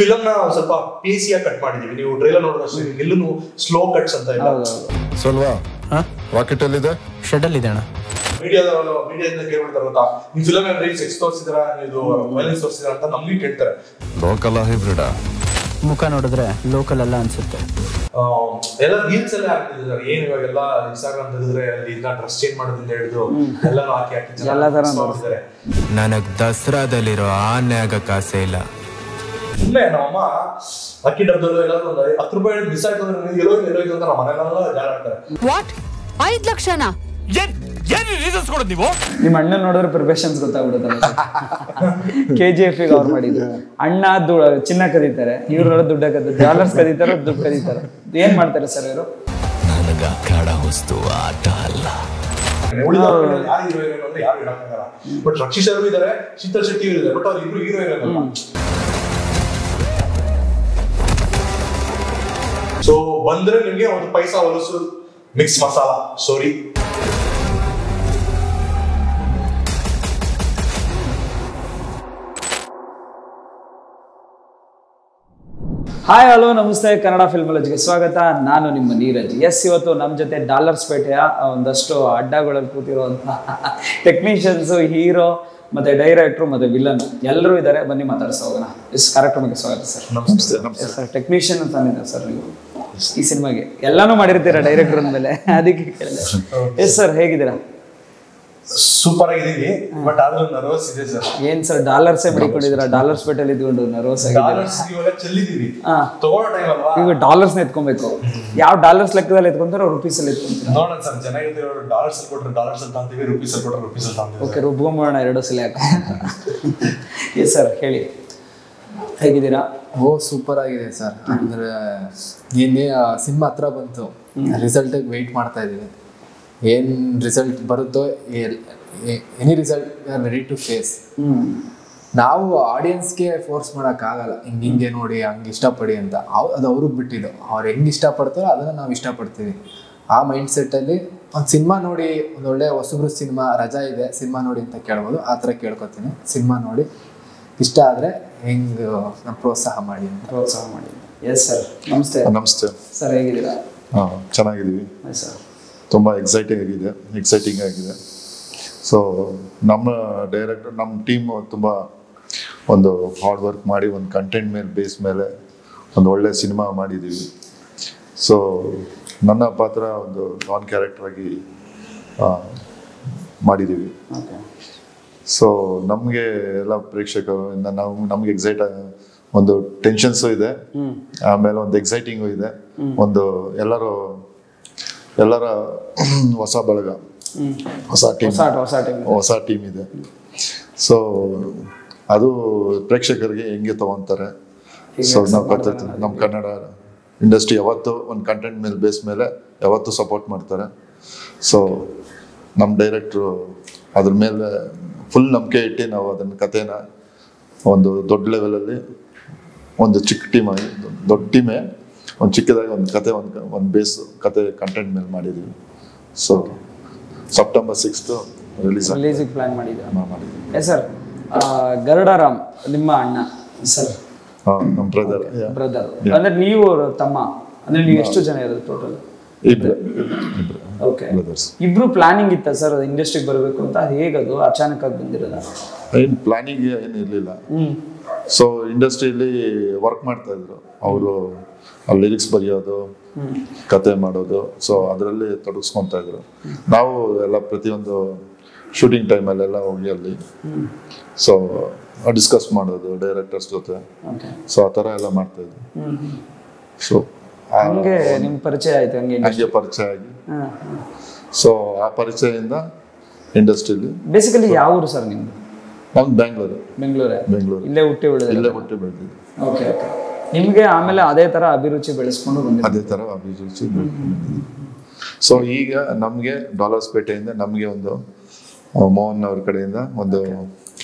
Film ನ ಸ್ವಲ್ಪ ಪೇಸಿಯಾಗಿ cut ಮಾಡಿದೀವಿ. ನೀವು ಟ್ರೈಲರ್ ನೋಡಿದ್ರೆ ಎಲ್ಲೂ ಸ್ಲೋ ಕಟ್ಸ್ ಅಂತ ಇಲ್ಲ. ಸೋಲ್ವಾ ರಾಕೆಟ್ ಅಲ್ಲಿ ಇದೆ, ಶೆಡ್ ಅಲ್ಲಿ ಇದೆ ಅಣ್ಣ. ಮೀಡಿಯಾದಿಂದ ಕೇಳ್ಬಿಡ್ತಾರೆ ಗೊತ್ತಾ, ನಿಮ್ ಫಿಲಮ್ ಏನ್ರಿ ಸೆಕ್ಸ್ ತೋರಿಸಿದ್ರ, ಇದು ವೈಲೆನ್ಸ್ ತೋರಿಸಿದ್ರ ಅಂತ ನಮ್ಗೆ ಕೇಳ್ತಾರೆ. ಲೋಕಲ್ ಹೈಬ್ರಿಡ್ ಮುಖ ನೋಡಿದ್ರೆ ಲೋಕಲ್ ಅಲ್ಲ ಅನ್ಸುತ್ತೆ. ಎಲ್ಲ ರೀಲ್ಸ್ ಎಲ್ಲ ಹಾಕ್ತಿದ್ದಾರೆ. ಏನ್ ಇವಾಗೆಲ್ಲ ಇನ್ಸ್ಟಾಗ್ರಾಮ್ ತೆಗೆದ್ರೆ ಅಲ್ಲಿ ಡ್ರೆಸ್ ಚೇಂಜ್ ಮಾಡೋದ್ರಿಂದ ಹಿಡಿದು ಎಲ್ಲಾನು ಹಾಕಿದ್ದಾರೆ. ನನಗ್ ದಸರಾದಲ್ಲಿರೋ ಆನೆ ಆಗಕ್ ಆಸೆ ಇಲ್ಲ. ಸುಮ್ಮನೆ ನಮ್ಮಮ್ಮ ಅಕ್ಕಿ ಡಬ್ಬದಲ್ಲೂ ಎಲ್ಲಾದ್ರೂ ಒಂದು 10 ರೂಪಾಯಿ ಮಿಸ್ ಆಯ್ತು ಅಂದ್ರೆ ಎಲ್ಲೋ ಅಂತ ನಮ್ಮ ಮನೆಯಲ್ಲ ಜಾಲಾಡ್ತಾರೆ. ವಾಟ್ 5 ಲಕ್ಷನಾ? ನೀವು ನಿಮ್ಮ ಅಣ್ಣ ನೋಡಿದ್ರೆ ಪ್ರಿಪರೇಷನ್ಸ್ ಗೊತ್ತಾಗ್ಬಿಡುತ್ತಲ್ಲ. KGF ಅವ್ರು ಮಾಡಿದ್ರು. ಅಣ್ಣ ಚಿನ್ನ ಕದೀತಾರೆ, ಇವ್ರು ದುಡ್ಡ ಡಾಲರ್ಸ್ ಕದೀತಾರೆ, ದುಡ್ಡು ಕದೀತಾರೆ. ಏನ್ ಮಾಡ್ತಾರೆ ಸರ್ ಇವರು? ನನಗ ಅಖಾಡ ವಸ್ತು ಆಟ ಅಲ್ಲ. ಯಾರು ಹೀರೋಯಿನ್ ಅಂದ್ರೆ ಯಾರು ಹೇಳಕ್ಕಾಗಲ್ಲ. ಬಟ್ ರಕ್ಷಿತ್ ಅವರು ಇದಾರೆ, ಶೀತಲ್ ಶೆಟ್ಟಿ ಅವರು ಇದಾರೆ, ಬಟ್ ಅವ್ರು ಇಬ್ರು ಹೀರೋಯಿನ್ ಅಲ್ಲ. ಸೊ ಬಂದ್ರೆ ನಿಮ್ಗೆ ಒಂದು ಪೈಸಾ ಹೊಲಸು ಮಿಕ್ಸ್ ಮಸಾಲ ಸಾರಿ. ಹಾಯ್ ಹಲೋ ನಮಸ್ತೆ, ಕನ್ನಡ ಫಿಲ್ಮಾಲಜಿಗೆ ಸ್ವಾಗತ. ನಾನು ನಿಮ್ಮ ನೀರಜ್. ಇವತ್ತು ನಮ್ಮ ಜೊತೆ ಡಾಲರ್ಸ್ ಪೇಟೆಯ ಒಂದಷ್ಟು ಅಡ್ಡಗಳಲ್ಲಿ ಕೂತಿರುವಂತಹ ಟೆಕ್ನಿಷಿಯನ್ಸು, ಹೀರೋ ಮತ್ತೆ ಡೈರೆಕ್ಟ್ರು ಮತ್ತೆ ವಿಲನ್ ಎಲ್ಲರೂ ಇದ್ದಾರೆ. ಬನ್ನಿ ಮಾತಾಡ್ಸ ಹೋಗೋಣ. ಕಾರ್ಯಕ್ರಮಕ್ಕೆ ಸ್ವಾಗತ ಸರ್. ನಮಸ್ತೆ. ಸರ್ ಟೆಕ್ನಿಷಿಯನ್ ಅಂತಾನಿದೆ ಸರ್ ನೀವು ಈ ಸಿನಿಮಾಗೆ, ಎಲ್ಲಾನು ಮಾಡಿರ್ತೀರಾ ಡೈರೆಕ್ಟರ್ ಅಂದಮೇಲೆ, ಅದಕ್ಕೆ ಕೇಳಿದೆ. ಎಸ್ ಸರ್, ಹೇಗಿದ್ದೀರಾ? ಸೂಪರ್ ಆಗಿದ್ದೀವಿ, ಬಟ್ ಆದ್ರೂ ನರ್ವಸ್ ಇದೆ ಸರ್. ಏನ್ ಸರ್ ಡಾಲರ್ಸೇ ಬಿಡಿಕೊಂಡಿದ್ದೀರಾ? ಡಾಲರ್ಸ್ ಪೇಟೆಯಲ್ಲಿ ಇದ್ಕೊಂಡು ನರ್ವಸ್ ಆಗಿದ್ದೀರಾ? ತಗೊಳ್ಳೋ ಟೈಮ್ ಅಲ್ವಾ, ಈಗ ಡಾಲರ್ಸ್ ಎತ್ಕೊಬೇಕು. ಯಾವ ಡಾಲರ್ಸ್ ಲೆಕ್ಕದಲ್ಲಿ ಎತ್ಕೊಂತಾರೋ ರುಪೀಸ್ ಅಲ್ಲಿ ಎತ್ಕೊಂತೀರಾ? ನೋಡೋಣ ಸರ್, ಚೆನ್ನಾಗಿದೆ. ಡಾಲರ್ಸ್ ಅಲ್ಲಿ ಕೊಟ್ಟರೆ ಡಾಲರ್ಸ್ ಅಂತ ಅಂತೀವಿ, ರುಪೀಸ್ ಅಲ್ಲಿ ಕೊಟ್ಟರೆ ರುಪೀಸ್ ಅಂತ ಅಂತೀವಿ. ಓಕೆ, ರುಬ್ಕೊಂಬೋಣ ಎರಡು ಸಲ ಯಾಕೆ. ಎಸ್ ಸರ್, ಹೇಳಿ ಹೇಗಿದ್ದೀರಾ? ಸೂಪರ್ ಆಗಿದೆ ಸರ್. ಅಂದ್ರೆ ನಿನ್ನೆ ಸಿನಿಮಾ ಹತ್ರ ಬಂತು, ರಿಸಲ್ಟಿಗೆ ವೆಯ್ಟ್ ಮಾಡ್ತಾ ಇದ್ದೀವಿ. ಏನು ರಿಸಲ್ಟ್ ಬರುತ್ತೋ, any result ready to face. ನಾವು ಆಡಿಯನ್ಸ್ಗೆ ಫೋರ್ಸ್ ಮಾಡೋಕ್ಕಾಗಲ್ಲ, ಹಿಂಗೆ ನೋಡಿ ಹಂಗೆ ಇಷ್ಟಪಡಿ ಅಂತ. ಅದು ಅವ್ರಿಗೆ ಬಿಟ್ಟಿದ್ದು, ಅವ್ರು ಹೆಂಗೆ ಇಷ್ಟಪಡ್ತಾರೋ ಅದನ್ನು ನಾವು ಇಷ್ಟಪಡ್ತೀವಿ. ಆ ಮೈಂಡ್ ಸೆಟ್ಟಲ್ಲಿ ಒಂದು ಸಿನಿಮಾ ನೋಡಿ, ಒಂದೊಳ್ಳೆ ಹೊಸಬ್ರು ಸಿನಿಮಾ ರಜಾ ಇದೆ ಸಿನಿಮಾ ನೋಡಿ ಅಂತ ಕೇಳ್ಬೋದು. ಆ ಥರ ಕೇಳ್ಕೊತೀನಿ. ಸಿನಿಮಾ ನೋಡಿ ಇಷ್ಟ ಆದರೆ ಹೆಂಗೆ ನಮ್ಮ ಪ್ರೋತ್ಸಾಹ ಮಾಡಿ ಅಂತ. ಪ್ರೋತ್ಸಾಹ ಮಾಡಿ. ಎಸ್ ಸರ್, ನಮಸ್ತೆ. ನಮಸ್ತೆ ಸರ್, ಹೇಗಿದ್ದೀರಾ? ಚೆನ್ನಾಗಿದ್ದೀವಿ ಸರ್. ತುಂಬ ಎಕ್ಸೈಟಿಂಗ್ ಆಗಿದೆ. ಸೊ ನಮ್ಮ ಡೈರೆಕ್ಟರ್, ನಮ್ಮ ಟೀಮ್ ತುಂಬ ಒಂದು ಹಾರ್ಡ್ ವರ್ಕ್ ಮಾಡಿ ಒಂದು ಕಂಟೆಂಟ್ ಬೇಸ್ ಮೇಲೆ ಒಂದು ಒಳ್ಳೆ ಸಿನಿಮಾ ಮಾಡಿದ್ದೀವಿ. ಸೊ ನನ್ನ ಪಾತ್ರ ಒಂದು ನಾನ್ ಕ್ಯಾರೆಕ್ಟರ್ ಆಗಿ ಮಾಡಿದ್ದೀವಿ. ಸೊ ನಮಗೆ ಎಲ್ಲ ಪ್ರೇಕ್ಷಕರಿಂದ ನಮ್ಗೆ ಒಂದು ಟೆನ್ಷನ್ಸು ಇದೆ, ಆಮೇಲೆ ಒಂದು ಎಕ್ಸೈಟಿಂಗು ಇದೆ, ಒಂದು ಎಲ್ಲರ ಹೊಸ ಬಳಗ, ಹೊಸ ಟೀಮ್ ಇದೆ. ಸೊ ಅದು ಪ್ರೇಕ್ಷಕರಿಗೆ ಹೆಂಗೆ ತಗೊಂತಾರೆ. ಸೊ ನಾವು ಗೊತ್ತೈತೆ, ನಮ್ಮ ಕನ್ನಡ ಇಂಡಸ್ಟ್ರಿ ಯಾವತ್ತು ಒಂದು ಕಂಟೆಂಟ್ ಬೇಸ್ ಮೇಲೆ ಯಾವತ್ತೂ ಸಪೋರ್ಟ್ ಮಾಡ್ತಾರೆ. ಸೊ ನಮ್ಮ ಡೈರೆಕ್ಟ್ರು ಅದ್ರ ಮೇಲೆ ಫುಲ್ ನಂಬಿಕೆ ಇಟ್ಟು ನಾವು ಅದನ್ನ ಕಥೆನ ಒಂದು ದೊಡ್ಡ ಲೆವೆಲಲ್ಲಿ, ಒಂದು ಚಿಕ್ಕ ಟೀಮಾಗಿ, ದೊಡ್ಡ ಟೀಮೇ ಒಂದು ಚಿಕ್ಕದಾಗಿ ಒಂದು ಕತೆ, ಒಂದು ಬೇಸ್ ಕತೆ ಕಂಟೆಂಟ್ ಮೇಲೆ ಮಾಡಿದ್ದೀವಿ. ಸೊ ಸೆಪ್ಟೆಂಬರ್ 6th ರಿಲೀಸಿಗೆ ಪ್ಲಾನ್ ಮಾಡಿದ್ದೀವಿ. ಎಸ್ ಸರ್, ಗರುಡಾರಾಮ್ ನಿಮ್ಮ ಅಣ್ಣ ಸರ್? ನಮ್ಮ ಬ್ರದರ್. ಅಂದ್ರೆ ನೀವು ತಮ್ಮ, ಅಂದ್ರೆ ನೀವು ಎಷ್ಟು ಜನ ಇರೋದು ಟೋಟಲ್? ಓಕೆ, ಇಬ್ರು ಪ್ಲಾನಿಂಗ್ ಇತ್ತ ಸರ್ ಇಂಡಸ್ಟ್ರಿಗೆ ಬರಬೇಕು ಅಂತ? ಹೇಗದು ಅಚಾನಕ್ ಆಗಿ ಬಂದಿರೋದ? ಏನು ಪ್ಲಾನಿಂಗ್ ಏನು ಇರಲಿಲ್ಲ. ಸೊ ಇಂಡಸ್ಟ್ರಿಯಲ್ಲಿ ವರ್ಕ್ ಮಾಡ್ತಾ ಇದ್ರು ಅವರು, ಲಿರಿಕ್ಸ್ ಬರೆಯೋದು, ಕತೆ ಮಾಡೋದು. ಸೊ ಅದರಲ್ಲಿ ತೊಡಗಿಸ್ಕೊತಾ ಇದ್ರು. ನಾವು ಎಲ್ಲ ಪ್ರತಿಯೊಂದು ಶೂಟಿಂಗ್ ಟೈಮಲ್ಲೆಲ್ಲ ಹೋಗಿ ಅಲ್ಲಿ ಸೊ ಡಿಸ್ಕಸ್ ಮಾಡೋದು ಡೈರೆಕ್ಟರ್ಸ್ ಜೊತೆ. ಸೊ ಆ ಥರ ಎಲ್ಲ ಮಾಡ್ತಾ ಇದ್ವಿ. ಸೊ ಹಂಗೆ ನಿಮ್ ಪರಿಚಯ ಆಯ್ತು, ಹಂಗೆ ಪರಿಚಯ ಆಗಿ, ಸೊ ಆ ಪರಿಚಯದಿಂದ ಇಂಡಸ್ಟ್ರಿಯಲ್ಲಿ. ಬೇಸಿಕಲಿ ಯಾವ ಊರು ಸರ್ ನಿಮ್ದು? ನಮ್ದು ಬೆಂಗಳೂರು. ಇಲ್ಲೇ ಹುಟ್ಟಿ ಬೆಳೆದಿದ್ದು. ಓಕೆ, ನಿಮ್ಗೆ ಆಮೇಲೆ ಅದೇ ತರ ಅಭಿರುಚಿ ಬೆಳೆಸ್ಕೊಂಡು ಬಂದಿದೆ? ಅದೇ ತರ ಅಭಿರುಚಿ. ಸೊ ಈಗ ನಮ್ಗೆ ಡಾಲರ್ಸ್ ಪೇಟೆಯಿಂದ ನಮ್ಗೆ ಒಂದು ಮೋಹನ್ ಅವ್ರ ಕಡೆಯಿಂದ ಒಂದು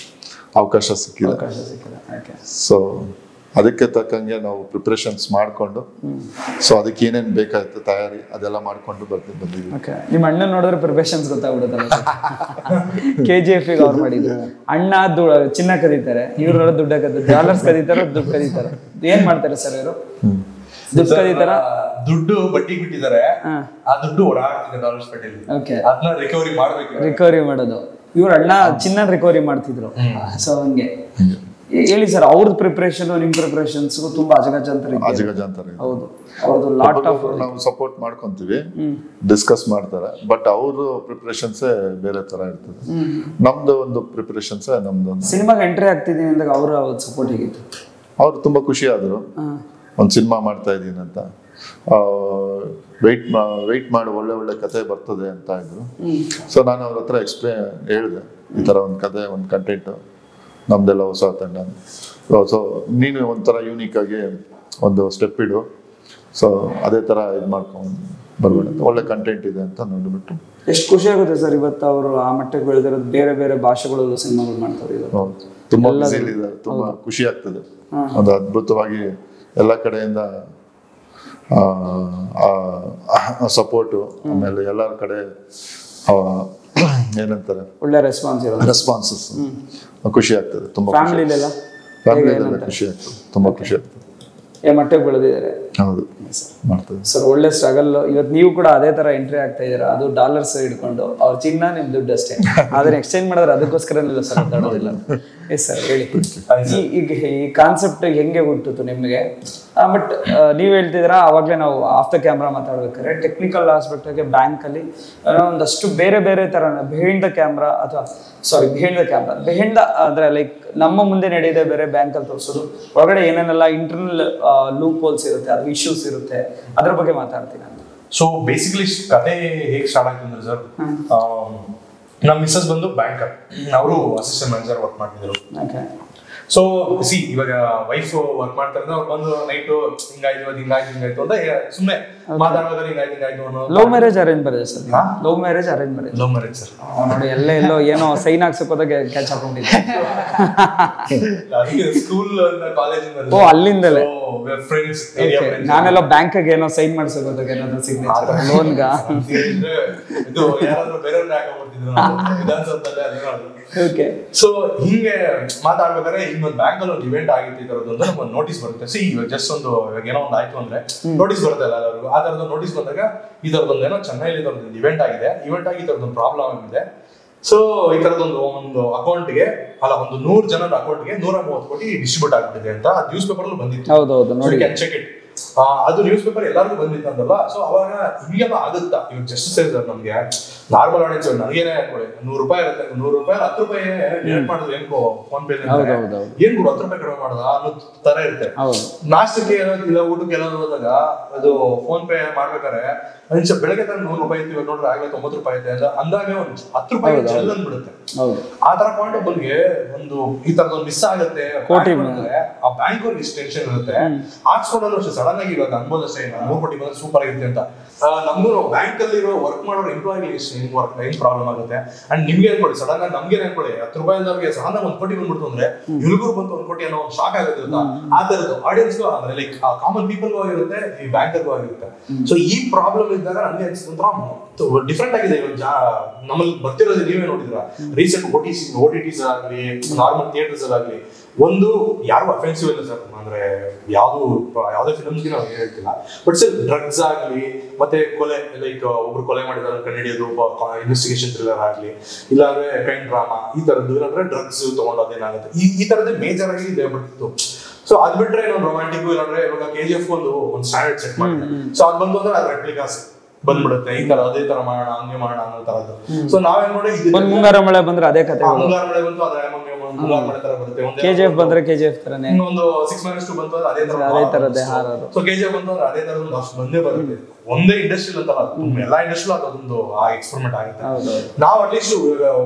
ಅವಕಾಶ ಸಿಕ್ಕಿದೆ. ಸೊ ಅದಕ್ಕೆ ತಕ್ಕಂಗೆ ನಾವು ಪ್ರಿಪ್ರೇಷನ್ಸ್ ಮಾಡಿಕೊಂಡು ಸೊ ಅದಕ್ಕೆ ಏನೇನು ಬೇಕಾಯ್ತು ತಯಾರಿ ಅದೆಲ್ಲ ಮಾಡ್ಕೊಂಡು ಬಂದಿದ್ವಿ. ಓಕೆ, ನಿಮ್ಮ ಅಣ್ಣ ನೋಡಿದ್ರೆ ಪ್ರಿಪರೇಷನ್ಸ್ ಗೊತ್ತಾಗ್ಬಿಡುತ್ತಲ್ಲ. KGF ಗೆ ಅವ್ರು ಮಾಡಿದ್ರು. ಅಣ್ಣ ಚಿನ್ನ ಕದೀತಾರೆ, ಇವ್ರು ದುಡ್ಡು ಡಾಲರ್ಸ್ ಕದೀತಾರೆ, ದುಡ್ಡು ಕದೀತಾರೆ. ಏನ್ ಮಾಡ್ತಾರೆ ಸರ್ ಇವರು? ದುಡ್ಡು ಕದೀತಾರ, ದುಡ್ಡು ಬಡ್ಡಿಗೆ ಬಿಟ್ಟಿದ್ದಾರೆ, ಆ ದುಡ್ಡು ಓಡಾಡ್ತಿದೆ ಡಾಲರ್ಸ್ ಪೇಟೆಯಲ್ಲಿ. ಓಕೆ, ಅದನ್ನ ರಿಕವರಿ ಮಾಡ್ಬೇಕು. ರಿಕವರಿ ಮಾಡೋದು ಇವ್ರ ಅಣ್ಣ ಚಿನ್ನ ರಿಕವರಿ ಮಾಡ್ತಿದ್ರು. ಸೊ ಹಂಗೆ ಹೇಳಿ ಸರ್, ಅವ್ರದ್ದು ಪ್ರಿಪರೇಷನ್ ನಿಮ್ ಪ್ರಿಪರೇಷನ್ಸ್ಗೂ ತುಂಬಾ ಅಜಗಜಾಂತರ ಇದೆ. ಹೌದು, ಅವ್ರದ್ದು ಲಾಟ್ ಆಫ್ ನಾವು ಸಪೋರ್ಟ್ ಮಾಡ್ಕೊಂತೀವಿ, ಡಿಸ್ಕಸ್ ಮಾಡ್ತಾರೆ, ಬಟ್ ಅವ್ರ ಪ್ರಿಪರೇಷನ್ಸ್ ಬೇರೆ ತರ ಇರ್ತದೆ. ನಮ್ದು ಒಂದು ಪ್ರಿಪರೇಷನ್ಸ್ ನಮ್ದು. ಸಿನಿಮಾಗೆ ಎಂಟ್ರಿ ಆಗ್ತಿದೀನಿ ಅಂದಾಗ ಅವ್ರ ಸಪೋರ್ಟ್ ಹೇಗಿತ್ತು? ಅವ್ರು ತುಂಬಾ ಖುಷಿ ಆದ್ರು, ಒಂದು ಸಿನಿಮಾ ಮಾಡ್ತಾ ಇದ್ದೀನಿ ಅಂತ, ವೆಯ್ಟ್ ಮಾಡಿ ಒಳ್ಳೆ ಕತೆ ಬರ್ತದೆ ಅಂತ ಇದ್ರು. ಸೊ ನಾನು ಅವ್ರ ಹತ್ರ ಹೇಳಿದೆ, ಈ ತರ ಒಂದು ಕತೆ, ಒಂದು ಕಂಟೆಂಟ್, ನಮ್ದೆಲ್ಲ ಹೊಸ ತಂಡ, ಸೊ ನೀನು ಒಂಥರ ಯೂನಿಕ್ ಆಗಿ ಒಂದು ಸ್ಟೆಪ್ ಇಡು, ಸೊ ಅದೇ ತರ ಇದು ಮಾಡ್ಕೊಂಡು ಬರ್ಬೇಡ, ಒಳ್ಳೆ ಕಂಟೆಂಟ್ ಇದೆ ಅಂತ ನೋಡಿಬಿಟ್ಟು. ಎಷ್ಟು ಖುಷಿ ಆಗುತ್ತೆ ಸರ್ ಇವತ್ತು ಅವರು ಆ ಮಟ್ಟಕ್ಕೆ ಬೆಳೆದಿರೋದು, ಬೇರೆ ಬೇರೆ ಭಾಷೆಗಳಲ್ಲೂ ಸಿನಿಮಾಗಳು ಮಾಡ್ತಾರೆ. ತುಂಬಾ ಬ್ಯುಸಿಲಿ ಇದ್ದಾರೆ, ತುಂಬಾ ಖುಷಿ ಆಗ್ತದೆ. ಒಂದು ಅದ್ಭುತವಾಗಿ ಎಲ್ಲ ಕಡೆಯಿಂದ ಸಪೋರ್ಟು, ಆಮೇಲೆ ಎಲ್ಲರ ಕಡೆ ಏನಂತಾರೆ ಒಳ್ಳೆ ರೆಸ್ಪಾನ್ಸಸ್ ಖುಷಿ ಆಗ್ತದೆ. ತುಂಬಾ ಫ್ಯಾಮಿಲಿಲೆಲ್ಲ ಖುಷಿ ಆಗ್ತದೆ, ತುಂಬಾ ಖುಷಿ ಆಗ್ತದೆ. ಮಟ್ಟಕ್ಕೆ ಬೆಳೆದಿದ್ದಾರೆ. ಹೌದು, ಮಾಡ್ತದೆ ಸರ್. ಒಳ್ಳೆ ಸ್ಟ್ರಗಲ್. ಇವತ್ತು ನೀವು ಕೂಡ ಅದೇ ತರ ಎಂಟ್ರಿ ಆಗ್ತಾ ಇದ್ದೀರಾ, ಅದು ಡಾಲರ್ಸ್ ಹಿಡ್ಕೊಂಡು. ಅವ್ರ ಚಿನ್ನ ನಿಮ್ ದುಡ್ಡು ಅಷ್ಟೇ, ಅದನ್ನ ಎಕ್ಸ್ಚೇಂಜ್ ಮಾಡಿದ್ರೆ ಅದಕ್ಕೋಸ್ಕರ ಸರ್ ಮಾತಾಡೋದಿಲ್ಲ. ಎಸ್ ಸರ್, ಹೇಳಿ. ಈಗ ಈ ಕಾನ್ಸೆಪ್ಟ್ ಹೆಂಗೆ ಹುಟ್ಟಿತು ನಿಮಗೆ? ಬಟ್ ನೀವ್ ಹೇಳ್ತಿದ್ದೀರಾ, ಅವಾಗಲೇ ನಾವು ಆಫ್ ದ ಕ್ಯಾಮ್ರಾ ಮಾತಾಡ್ಬೇಕಾದ್ರೆ ಟೆಕ್ನಿಕಲ್ ಆಸ್ಪೆಕ್ಟ್ಗೆ ಬ್ಯಾಂಕಲ್ಲಿ ಒಂದಷ್ಟು ಬೇರೆ ಬೇರೆ ತರ ಬಿಹೈಂಡ್ ದ ಕ್ಯಾಮ್ರಾ, ಅಥವಾ ಬಿಹೈಂಡ್ ಅಂದ್ರೆ ಲೈಕ್ ನಮ್ಮ ಮುಂದೆ ನಡೆಯದೆ ಬೇರೆ ಬ್ಯಾಂಕಲ್ಲಿ ತೋರಿಸೋದು, ಹೊರಗಡೆ ಏನೇನೆಲ್ಲ ಇಂಟರ್ನಲ್ ಲೂಪ್ ಹೋಲ್ಸ್ ಇರುತ್ತೆ, ಅದು ಇಶ್ಯೂಸ್ ಇರುತ್ತೆ, ಅದ್ರ ಬಗ್ಗೆ ಮಾತಾಡ್ತೀನಿ ನಾನು. ಸೊ ಬೇಸಿಕಲಿ ಕತೆ ಹೇಗೆ ಸ್ಟಾರ್ಟ್ ಆಯ್ತು ಅಂದ್ರೆ ಸರ್, ನಮ್ಮ ಮಿಸ್ಸಸ್ ಬಂದು ಬ್ಯಾಂಕರ್, ಅವರು ಅಸಿಸ್ಟೆಂಟ್ ಮ್ಯಾನೇಜರ್ ವರ್ಕ್ ಮಾಡ್ತಿದ್ರು. ಸೊ ಇವಾಗ ವೈಫ್ ವರ್ಕ್ ಮಾಡ್ತಾರೆ, ಅವ್ರು ಬಂದು ನೈಟ್ ಹಿಂಗಾಯ್ತು ಅಂತ ಸುಮ್ಮನೆ ಮಾತಾಡುವಾಗ ಹಿಂಗಾಯ್ತು ಅನ್ನೋ. Love marriage arrange marriage sir? Love marriage arrange marriage. Love marriage sir. ನೋಡಿ, ಎಲ್ಲೋ ಏನೋ ಸೈನ್ ಹಾಕ್ಸೋದಾಗ ಕ್ಯಾಚ್ ಹಾಕೊಂಡಿದ್ದೆ. School college. ಓ, ಅಲ್ಲಿಂದಲೇ ಫ್ರೆಂಡ್ಸ್. ನಾನೆಲ್ಲ ಬ್ಯಾಂಕ್ಗೆ ಏನೋ ಸೈನ್ ಮಾಡಿಸೋದಾಗ ಏನಾದ್ರು ಸಿಗ್ನೇಚರ್ ಲೋನ್ಗ ಇದು ಯಾರಾದ್ರೂ ಬೇರೆಯವ್ರನ್ನ ಹಾಕೊಂಡ್ಬಿಡ್ತಿದ್ರು ವಿಧಾನಸೌಧದಲ್ಲಿ. ಓಕೆ. ಸೊ ಹಿಂಗೆ ಮಾತಾಡ್ಬೇಕಾದ್ರೆ ಇನ್ನೊಂದು ಬ್ಯಾಂಕ್ ಅಲ್ಲಿ ಒಂದು ಇವೆಂಟ್ ಆಗಿತ್ತು, ಈ ತರದ್ದು ನಮ್ಗೆ ಒಂದು ನೋಟಿಸ್ ಬರುತ್ತೆ. ಇವಾಗ ಜಸ್ಟ್ ಒಂದು ಏನೋ ಒಂದು ಆಯ್ತು ಅಂದ್ರೆ ನೋಟಿಸ್ ಬರುತ್ತೆ ಎಲ್ಲರಿಗೂ. ಆ ತರದ್ದು ನೋಟಿಸ್ ಬಂದಾಗ ಈ ತರದೊಂದು ಏನೋ ಚೆನ್ನೈಲಿ ಇವೆಂಟ್ ಆಗಿದೆ, ಇವೆಂಟ್ ಆಗಿ ಈ ತರದೊಂದು ಪ್ರಾಬ್ಲಮ್ ಆಗಿದೆ. ಸೊ ಈ ತರದೊಂದು ಅಕೌಂಟ್ಗೆ ಒಂದು 100 ಜನರ ಅಕೌಂಟ್ಗೆ 130 ಕೋಟಿ ಡಿಸ್ಟ್ರಿಬ್ಯೂಟ್ ಆಗ್ಬಿಟ್ಟಿದೆ ಅಂತ ನ್ಯೂಸ್ ಪೇಪರ್ ಅಲ್ಲಿ ಬಂದಿತ್ತು. ಹೌದೌದು, ನೋಡಿ, ಚೆಕ್ ಇಟ್. ಅದು ನ್ಯೂಸ್ ಪೇಪರ್ ಎಲ್ಲರಿಗೂ ಬಂದಿತ್ತು ಅಂತಲ್ಲ. ಸೊ ಅವಾಗ ಹಿಂಗೆಲ್ಲ ಆಗುತ್ತಾ? ಇವಾಗ ಜಸ್ಟ್ ಸರ್ ನಮ್ಗೆ ನಾರ್ಮಲ್ ಆಡಿಯನ್ಸ್ ನನಗೇನೆ ಅನ್ಕೊಳ್ಳಿ, 100 ರೂಪಾಯಿ ಇರುತ್ತೆ, 100 ರೂಪಾಯಿ 10 ರೂಪಾಯಿ ಡಿಡಕ್ಟ್ ಮಾಡಿದ್ರೆ ಏನ್ಕೋ ಫೋನ್ ಪೇ ಏನ್ ಕೂಡ 10 ರೂಪಾಯಿ ಕಡಿಮೆ ಮಾಡೋದ ಅನ್ನೋ ತರ ಇರುತ್ತೆ. ನಾಷ್ಟಕ್ಕೆ ಇಲ್ಲ, ಊಟಕ್ಕೆ ಎಲ್ಲ ಹೋದಾಗ ಅದು ಫೋನ್ ಪೇ ಮಾಡ್ಬೇಕಾದ್ರೆ ಬೆಳಗ್ಗೆ ತರ 100 ರೂಪಾಯಿ ಇತ್ತು, ಇವಾಗ ನೋಡ್ರೆ ಆಗ್ಲೇ 90 ರೂಪಾಯಿ ಇದೆ ಅಂದಾಗ ಒಂದು 10 ರೂಪಾಯಿ ಜಲ್ ಅಂದ್ಬಿಡುತ್ತೆ. ಆ ತರ ಪಾಯಿಂಟ್ ಆಫ್ ಬಂದ್ಗೆ ಒಂದು ಈ ತರದೊಂದು ಮಿಸ್ ಆಗುತ್ತೆ. ಆ ಬ್ಯಾಂಕ್ ಅವ್ರಿಗೆ ಇಷ್ಟು ಟೆನ್ಷನ್ ಇರುತ್ತೆ, ಹಾಕ್ಸ್ಕೊಂಡ್ರು ಅಷ್ಟೇ ಸಡನ್ ಆಗಿ ಇವಾಗ ಅನ್ಬೋದು ಅಷ್ಟೇ, 3 ಕೋಟಿ ಬಂದ್ರೆ ಸೂಪರ್ ಆಗಿರುತ್ತೆ ಅಂತ. ನಮ್ಗೂ ಬ್ಯಾಂಕ್ ಅಲ್ಲಿ ಇರೋ ವರ್ಕ್ ಮಾಡೋರು ಎಂಪ್ಲಾಯಿ ಹೆಂಗ್ ಪ್ರಾಬ್ಲಮ್ ಆಗುತ್ತೆ. ಅಂಡ್ ನಿಮ್ಗೆ ಅನ್ಕೊಳ್ಳಿ, ಸಡನ್ ಆಗಿ ನಮ್ಗೆ ಅನ್ಕೊಳ್ಳಿ 10 ರೂಪಾಯಿ ಸಡನ್ ಆಗಿ 1 ಕೋಟಿ ಬಂದ್ಬಿಡ್ತು ಅಂದ್ರೆ ಇವ್ರಿಗೂ ಬಂತು 1 ಕೋಟಿ ಅನ್ನೋ ಒಂದು ಶಾಕ್ ಆಗುತ್ತೆ ಅಂತ. ಆ ತರದ್ದು ಆಡಿಯನ್ಸ್ಗೂ ಅಂದ್ರೆ ಲೈಕ್ ಕಾಮನ್ ಪೀಪಲ್ಗೂ ಆಗಿರುತ್ತೆ, ಈ ಬ್ಯಾಂಕರ್ಗೂ ಆಗಿರುತ್ತೆ. ಸೊ ಈ ಪ್ರಾಬ್ಲಮ್ ಇದ್ದಾಗ ನನಗೆ ಅನ್ಸುತ್ತಂದ್ರ ಡಿಫ್ರೆಂಟ್ ಆಗಿದೆ. ಇವಾಗ ನಮ್ಮಲ್ಲಿ ಬರ್ತಿರೋದು ನೀವೇ ನೋಡಿದ್ರ, ರೀಸೆಂಟ್ OTTs ಆಗಲಿ, ನಾರ್ಮಲ್ ಥಿಯೇಟರ್ಸ್ ಆಗಲಿ, ಒಂದು ಯಾರು ಅಫೆನ್ಸಿವ್ ಇಲ್ಲ ಸರ್, ಅಂದ್ರೆ ಯಾವ್ದೇ ಫಿಲ್ಮ್ಸ್ಗೆ ನಾವು ಹೇಳ್ತಿಲ್ಲ, ಬಟ್ ಸರ್ ಡ್ರಗ್ಸ್ ಆಗ್ಲಿ, ಮತ್ತೆ ಕೊಲೆ, ಲೈಕ್ ಒಬ್ರು ಕೊಲೆ ಮಾಡಿದಾರೆ ಕಂಡುಹಿಡಿಯೋದು, ಇನ್ವೆಸ್ಟಿಗೇಷನ್ ಥ್ರಿಲ್ಲರ್ ಆಗ್ಲಿ, ಇಲ್ಲಾಂದ್ರೆ ಕ್ರೈಮ್ ಡ್ರಾಮಾ, ಈ ತರದ್ದು, ಇಲ್ಲಾಂದ್ರೆ ಡ್ರಗ್ಸ್ ತಗೊಂಡೋದೇನಾಗುತ್ತೆ, ಈ ತರದ್ದೇ ಮೇಜರ್ ಆಗಿ ಇದೆ ಬಿಡ್ತಿತ್ತು. ಸೊ ಅದ್ ಬಿಟ್ರೆ ಇನ್ನೊಂದು ರೊಮ್ಯಾಂಟಿಕ್, ಇಲ್ಲಾಂದ್ರೆ ಇವಾಗ KGF ಒಂದು ಸ್ಟ್ಯಾಂಡರ್ಡ್ ಸೆಟ್ ಮಾಡಿದೆ. ಸೊ ಅದ್ ಬಂದು ಅಂದ್ರೆ ಅದ್ ರೆಪ್ಲಿಕಾಸ್ ಬಂದ್ಬಿಡುತ್ತೆ, ಈ ತರ ಅದೇ ತರ ಮಾಡೋಣ, ಹಂಗೆ ಮಾಡೋಣ ಅನ್ನೋ ತರದ್ದು. ಸೊ ನಾವೇನ್ ನೋಡಿ, ಮುಂಗಾರ ಮಳೆ ಬಂದ್ರೆ ಅದೇ ಕತೆ, ಮುಂಗಾರ ಮಳೆ ಬಂತು ಅದೇ ಮುಂಗಾರ ಮಳೆ ತರ ಬರುತ್ತೆ. KGF ಬಂದ್ರೆ KGF ತರನೇ, ಒಂದು 6-2 ಬಂತು ಅಂದ್ರೆ ಅದೇ ತರದೇ ಹಾರೋದು. ಸೊ KGF ಬಂತು ಅಂದ್ರೆ ಅದೇ ತರದ್ದು ಅಷ್ಟು ಬಂದೇ ಬರುತ್ತೆ. ಒಂದೇ ಇಂಡಸ್ಟ್ರಿಯಲ್ ಅಂತಲ್ಲ, ಎಲ್ಲಾ ಇಂಡಸ್ಟ್ರಿ ಅದೊಂದು ಆ ಎಕ್ಸ್ಪೆರಿಮೆಂಟ್ ಆಗುತ್ತೆ. ನಾವು ಅಟ್ಲೀಸ್ಟ್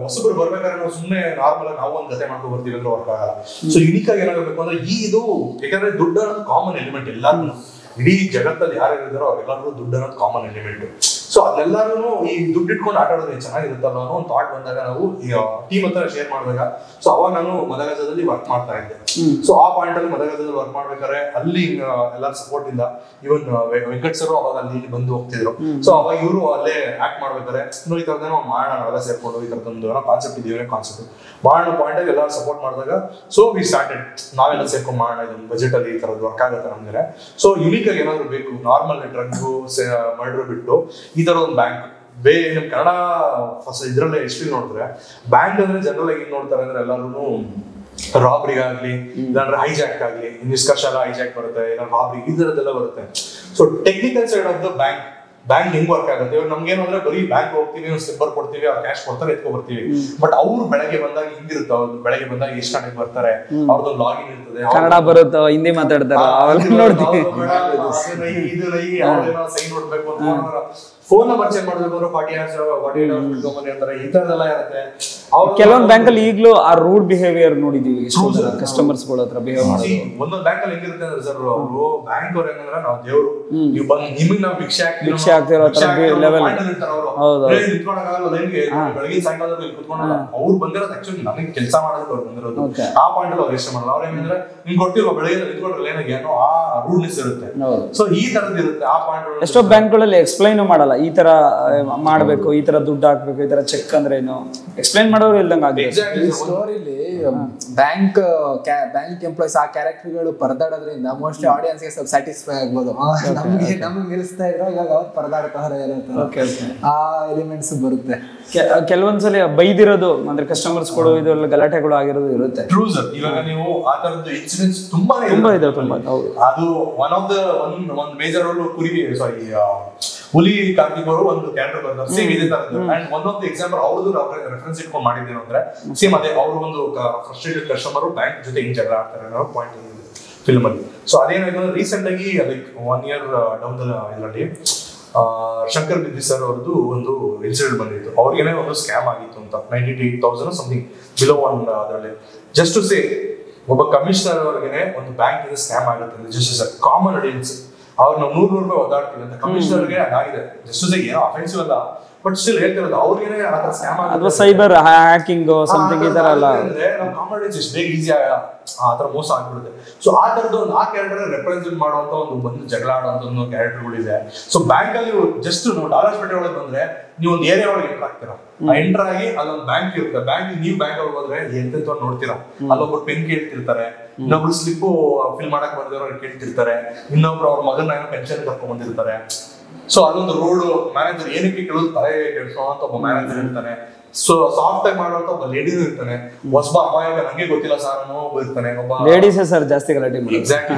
ಹೊಸಬ್ರು ಬರ್ಬೇಕಾದ್ರೆ ನಾವು ಸುಮ್ಮನೆ ನಾರ್ಮಲ್ ಆಗಿ ನಾವು ಒಂದು ಕತೆ ಮಾಡ್ಕೊಂಡು ಬರ್ತೀವಿ ಅಂದ್ರೆ ವರ್ಕ್ ಆಗಲ್ಲ. ಸೊ ಯುನಿಕ್ ಆಗಿ ಏನಾಗಬೇಕು ಅಂದ್ರೆ ಇದು, ಯಾಕಂದ್ರೆ ದುಡ್ಡು ಅನ್ನೋದು ಕಾಮನ್ ಎಲಿಮೆಂಟ್ ಎಲ್ಲಾರು, ಇಡೀ ಜಗತ್ತಲ್ಲಿ ಯಾರು ಇದ್ದಾರೋ ಅವ್ರೆಲ್ಲರೂ ದುಡ್ಡು ಅನ್ನೋದು ಕಾಮನ್ ಎಲಿಮೆಂಟ್. ಸೊ ಅದೆಲ್ಲರೂ ಈ ದುಡ್ಡು ಇಟ್ಕೊಂಡು ಆಟ ಆಡೋದ್ರೆ ಚೆನ್ನಾಗಿರುತ್ತಲ್ಲ ಅನ್ನೋ ಒಂದು ಥಾಟ್ ಬಂದಾಗ ನಾವು ಟೀಮ್ ಹತ್ರ ಶೇರ್ ಮಾಡಿದಾಗ ಸೊ ಅವಾಗ ನಾನು ಮದಗಜದಲ್ಲಿ ವರ್ಕ್ ಮಾಡ್ತಾ ಇದ್ದೆ. ಸೊ ಆ ಪಾಯಿಂಟ್ ಅಲ್ಲಿ ಮದಗಜದಲ್ಲಿ ವರ್ಕ್ ಮಾಡ್ಬೇಕಾದ್ರೆ ಅಲ್ಲಿ ಎಲ್ಲರ ಸಪೋರ್ಟ್ ಇಂದ ಇವನ್ ವೆಂಕಟ್ ಸರ್ ಅವಾಗ ಅಲ್ಲಿ ಬಂದು ಹೋಗ್ತಿದ್ರು. ಸೊ ಅವಾಗ ಇವರು ಅಲ್ಲೇ ಆಕ್ಟ್ ಮಾಡ್ಬೇಕಾದ್ರೆ ಈ ತರದೇನೋ ಮಾಡೋಣ ನಾವೆಲ್ಲ ಸೇರ್ಕೊಂಡು ಈ ತರದೊಂದು ಕಾನ್ಸೆಪ್ಟ್ ಇದೀವಿ ಕಾನ್ಸೆಪ್ಟ್ ಮಾಡೋಣ ಪಾಯಿಂಟ್ ಅಲ್ಲಿ ಎಲ್ಲರೂ ಸಪೋರ್ಟ್ ಮಾಡಿದಾಗ ಸೊ ವಿ ಸ್ಟಾರ್ಟೆಡ್ ನಾವೆಲ್ಲ ಸೇರ್ಕೊಂಡು ಮಾಡೋಣ ಇದೊಂದು ಬಜೆಟ್ ಅಲ್ಲಿ ಈ ತರದ್ದು ವರ್ಕ್ ಆಗುತ್ತೆ ನಮ್ಗೆ. ಸೊ ಯುನೀಕ್ ಆಗಿ ಏನಾದ್ರು ಬೇಕು, ನಾರ್ಮಲ್ ಡ್ರಗ್ ಮರ್ಡರ್ ಬಿಟ್ಟು ಈ ತರ ಒಂದು ಬ್ಯಾಂಕ್ ನಮ್ ಕನ್ನಡ ಫಸ್ಟ್ ಇದ್ರಲ್ಲೇ ಹಿಸ್ಟ್ರಿ ನೋಡಿದ್ರೆ ಬ್ಯಾಂಕ್ ಅಂದ್ರೆ ಜನರಲ್ ಆಗಿ ಏನ್ ನೋಡ್ತಾರೆ ಅಂದ್ರೆ ಎಲ್ಲರೂ ರಾಬ್ರಿ ಆಗ್ಲಿ ಇಲ್ಲಾಂದ್ರೆ ಹೈಜಾಕ್ ಆಗ್ಲಿ, ನಿಷ್ಕರ್ಷ ಹೈಜಾಕ್ ಬರುತ್ತೆ, ಇಲ್ಲ ರಾಬ್ರಿ ಈ ತರದ್ದೆಲ್ಲ ಬರುತ್ತೆ. So technical side of the bank ಹೆಂಗ್ ವರ್ಕ್ ಆಗುತ್ತೆ, ಇವಾಗ ನಮ್ಗೇನು ಅಂದ್ರೆ ಬರೀ ಬ್ಯಾಂಕ್ ಹೋಗ್ತೀವಿ, ಒಂದು ಸ್ಲಿಪ್ಪರ್ ಕೊಡ್ತೀವಿ, ಅವ್ರು ಕ್ಯಾಶ್ ಕೊಡ್ತಾರೆ, ಎತ್ಕೊ ಬರ್ತೀವಿ. ಬಟ್ ಅವ್ರು ಬೆಳಗ್ಗೆ ಬಂದಾಗ ಹಿಂಗಿರುತ್ತೆ, ಅವ್ರು ಬೆಳಗ್ಗೆ ಬಂದಾಗ ಎಷ್ಟು ಗಂಟೆಗೆ ಬರ್ತಾರೆ, ಅವ್ರದ್ದು ಲಾಗಿನ್ ಇರ್ತದೆ, ಕನ್ನಡ ಬರುತ್ತೋ ಹಿಂದಿ ಮಾತಾಡ್ತಾರ ಅವೆಲ್ಲ ನೋಡ್ತೀವಿ. ಸೈನ್ ನೋಡ್ಬೇಕು ಫೋನ್ ನಂಬರ್ ಚೇಂಜ್ ಮಾಡ್ಬೇಕು ಅಂದ್ರೆ 40 hours ಇರ್ತಾರೆ, ಈ ತರದೆಲ್ಲ ಇರುತ್ತೆ. ಕೆಲವೊಂದು ಬ್ಯಾಂಕ್ ಅಲ್ಲಿ ಈಗಲೂ ಆ ರೂಡ್ ಬಿಹೇವಿಯರ್ ನೋಡಿದೀವಿ, ಕಸ್ಟಮರ್ಸ್ ಗಳ ಹತ್ರ ಬಿಹೇವ್ ಮಾಡೋದು. ಒಂದೊಂದು ಬ್ಯಾಂಕ್ ಅಲ್ಲಿ ಹೆಂಗಿರುತ್ತೆ ಅಂದ್ರೆ ಸರ್, ಅವರು ಬ್ಯಾಂಕ್ ಅವ್ರು ಹೆಂಗಂದ್ರೆ ನಾವು ದೇವ್ರು, ನೀವು ಬಂದು ನಿಮಗೆ ನಾವು ಭಿಕ್ಷೆ ಆಗ್ತಿರೋ ಲೆವೆಲ್. ಬೆಳಗ್ಗೆ ಸಾಯಂಕಾಲ ಕುತ್ಕೊಂಡಲ್ಲ, ಅವ್ರು ಬಂದಿರೋದು ಆಕ್ಚುಲಿ ನಮಗೆ ಕೆಲಸ ಮಾಡೋದಕ್ಕೆ ಅವ್ರು ಬಂದಿರೋದು. ಆ ಪಾಯಿಂಟ್ ಅಲ್ಲಿ ಅವ್ರು ಇಷ್ಟ ಮಾಡಲ್ಲ. ಅವ್ರು ಹೆಂಗಂದ್ರೆ ನಿಮ್ಗೆ ಕೊಡ್ತೀವಿ ಬೆಳಗ್ಗೆ ನಿಂತ್ಕೊಂಡ್ರೆ ಏನಾಗಿ ಅನ್ನೋ ಆ ರೂಡ್ನೆಸ್ ಇರುತ್ತೆ. ಸೊ ಈ ತರದ್ ಇರುತ್ತೆ ಆ ಪಾಯಿಂಟ್. ಎಷ್ಟೋ ಬ್ಯಾಂಕ್ಗಳಲ್ಲಿ ಎಕ್ಸ್ಪ್ಲೈನ್ ಮಾಡಲ್ಲ, ಈ ತರ ಮಾಡ್ಬೇಕು, ಈ ತರ ದುಡ್ಡು ಹಾಕ್ಬೇಕು, ಈ ತರ ಚೆಕ್ ಅಂದ್ರೆ ಏನು ಎಕ್ಸ್ಪ್ಲೈನ್ ಮಾಡೋರು ಇಲ್ದಂಗ ಆಗಿದೆ. ಸ್ಟೋರಿಲಿ ಬ್ಯಾಂಕ್ ಎಂಪ್ಲಾಯ್ಸ್ ಆ ಕ್ಯಾರೆಕ್ಟರ್ಗಳು ಪರದಾಡೋದ್ರಿಂದ ಮೋಸ್ಟ್ಲಿ ಆಡಿಯನ್ಸ್ಗೆ ಸ್ವಲ್ಪ ಸ್ಯಾಟಿಸ್ಫೈ ಆಗ್ಬೋದು. ನಮ್ಗೆ ನಿಲ್ಲಿಸ್ತಾ ಇರೋ ಇವಾಗ ಅವ್ರು ಪರದಾಡ್ತಾರೆ ಆ ಎಲಿಮೆಂಟ್ಸ್ ಬರುತ್ತೆ. ಕೆಲವೊಂದ್ಸಲಿ ಬೈದಿರೋದು ಅಂದ್ರೆ ಕಸ್ಟಮರ್ಸ್ ಗಳು ಇದೆಲ್ಲ ಗಲಾಟೆಗಳು ಆಗಿರೋದು ಇರುತ್ತೆ. True sir. ಇವಾಗ ನೀವು ಆ ತರದ್ದು ಇನ್ಸಿಡೆಂಟ್ಸ್ ತುಂಬಾ ಇದೆ. ಅದು ಒನ್ ಆಫ್ ದ ಒಂದು ಮೇಜರ್ ರೋಲ್ ಸಾರಿ ಹುಲಿ ಕಾರ್ತಿಕ್ ಅವರು ಒಂದು ಕ್ಯಾರೆಕ್ಟರ್ ಬರ್ತಾರೆ, ಸೇಮ್ ಇದೇ ತರದ್ದು. And one of the example ಅವ್ರದ್ದು ರೆಫರೆನ್ಸ್ ಇಟ್ಕೊಂಡು ಮಾಡಿದ್ದೇನು ಅಂದ್ರೆ ಸೇಮ್ ಅದೇ, ಅವರು ಒಂದು ಫ್ರಸ್ಟ್ರೇಟೆಡ್ ಕಸ್ಟಮರ್ ಬ್ಯಾಂಕ್ ಜೊತೆ ಹಿಂಗ್ ಜಗಳ ಆಡ್ತಾರೆ ಅನ್ನೋ ಪಾಯಿಂಟ್ ಫಿಲ್ಮ್ ಅಲ್ಲಿ. ಸೊ ಅದೇನಾಯ್ತು ರೀಸೆಂಟ್ ಆಗಿ ಲೈಕ್ 1 year ಡೌನ್ ಇದರಲ್ಲಿ ಶಂಕರ್ ಬಿದ್ದಿ ಸರ್ ಅವ್ರದ್ದು ಒಂದು ಇನ್ಸಿಡೆಂಟ್ ಬಂದಿತ್ತು. ಅವ್ರಿಗೇನೆ ಒಂದು ಸ್ಕ್ಯಾಮ್ ಆಗಿತ್ತು ಅಂತ 98,000 ಸಮಥಿಂಗ್ ಬಿಲೋ ಅದರಲ್ಲಿ. ಜಸ್ಟ್ ಟು ಸೇ ಒಬ್ಬ ಕಮಿಷನರ್ ಅವ್ರಿಗೆ ಒಂದು ಬ್ಯಾಂಕ್ ಇಂದ ಸ್ಕ್ಯಾಮ್ ಆಗುತ್ತೆ ಜಸ್ಟ್ ಕಾಮನ್ ಆಡಿಯನ್ಸ್ ಅವ್ರು ನಾವು 100 ರೂಪಾಯಿ ಒದ್ದಾಡ್ತೀವಿ ಅಂತ ಕಮಿಷನರ್ಗೆ ಅದಾಗಿದೆ. ಜಸ್ಟ್ ಏನೋ ಅಫೆನ್ಸಿವ್ ಅಲ್ಲ, ಬಟ್ ಸ್ಟಿಲ್ ಹೇಳ್ತಿರೋದು ಅವ್ರಿಗೆ ಆ ತರ ಸ್ಕ್ಯಾಮ್ ಆಗುತ್ತೆ, ಸೈಬರ್ ಹ್ಯಾಕಿಂಗ್ ಸಮಥಿಂಗ್ ಈ ತರ ಅಲ್ಲ. ನಮ್ಮ ಕಾಮನ್ ಎಷ್ಟು ಬೇಗ ಈಸಿ ಆ ತರ ಮೋಸ ಆಗ್ಬಿಡುತ್ತೆ. ಸೊ ಆ ತರದ್ದು ಒಂದು ಆ ಕ್ಯಾರೆಕ್ಟರ್ ರೆಪ್ರೆಸೆಂಟ್ ಮಾಡುವಂತ ಒಂದು ಜಗಳ ಆಡುವಂತ ಒಂದು ಕ್ಯಾರೆಕ್ಟರ್ಗಳಿದೆ. ಸೊ ಬ್ಯಾಂಕ್ ಅಲ್ಲಿ ಜಸ್ಟ್ ನಾವು ಡಾಲರ್ಸ್ಪೇಟೆ ಒಳಗೆ ಬಂದ್ರೆ ನೀವು ಒಂದು ಏರಿಯಾ ಒಳಗೆ ಎಂಟರ್ ಆಗ್ತೀರಾ, ಎಂಟರ್ ಆಗಿ ಅಲ್ಲೊಂದು ಬ್ಯಾಂಕ್ ಇರುತ್ತೆ. ಬ್ಯಾಂಕ್ ನೀವು ಬ್ಯಾಂಕ್ ಒಳಗೆ ಹೋದ್ರೆ ಎಂತ ನೋಡ್ತೀರಾ, ಅಲ್ಲೊಬ್ರು ಪೆನ್ ಕೇಳ್ತಿರ್ತಾರೆ, ಇನ್ನೊಬ್ರು ಸ್ಲಿಪ್ ಫಿಲ್ ಮಾಡಕ್ ಬಂದಿರೋರು ಕೇಳ್ತಿರ್ತಾರೆ, ಇನ್ನೊಬ್ರು ಅವ್ರ ಮಗನ ಏನೋ ಪೆನ್ಷನ್ ಕರ್ಕೊಂಡ್ ಬಂದಿರ್ತಾರೆ. ಸೊ ಅದೊಂದು ರೋಡ್ ಮ್ಯಾನೇಜರ್ ಏನಕ್ಕೆ ಕೇಳೋದು ತಲೆ ಕೆಡ್ಸೋ ಅಂತ ಒಬ್ಬ ಮ್ಯಾನೇಜರ್ ಇರ್ತಾನೆ. ಸೊ ಸಾಫ್ಟ್ ಆಗಿ ಮಾಡುವಂತ ಒಬ್ಬ ಲೇಡೀಸ್ ಇರ್ತಾನೆ, ಹೊಸಬ ಅಮ್ಮಾಯಿಗ ನಂಗೆ ಗೊತ್ತಿಲ್ಲ ಸರ್ ಅನ್ನೋ ಒಬ್ಬ ಇರ್ತಾನೆ. ಒಬ್ಬ ಲೇಡೀಸ್ ಸರ್ ಜಾಸ್ತಿ ಗಲಾಟೆ ಮಾಡಿ. ಎಕ್ಸಾಕ್ಟ್ಲಿ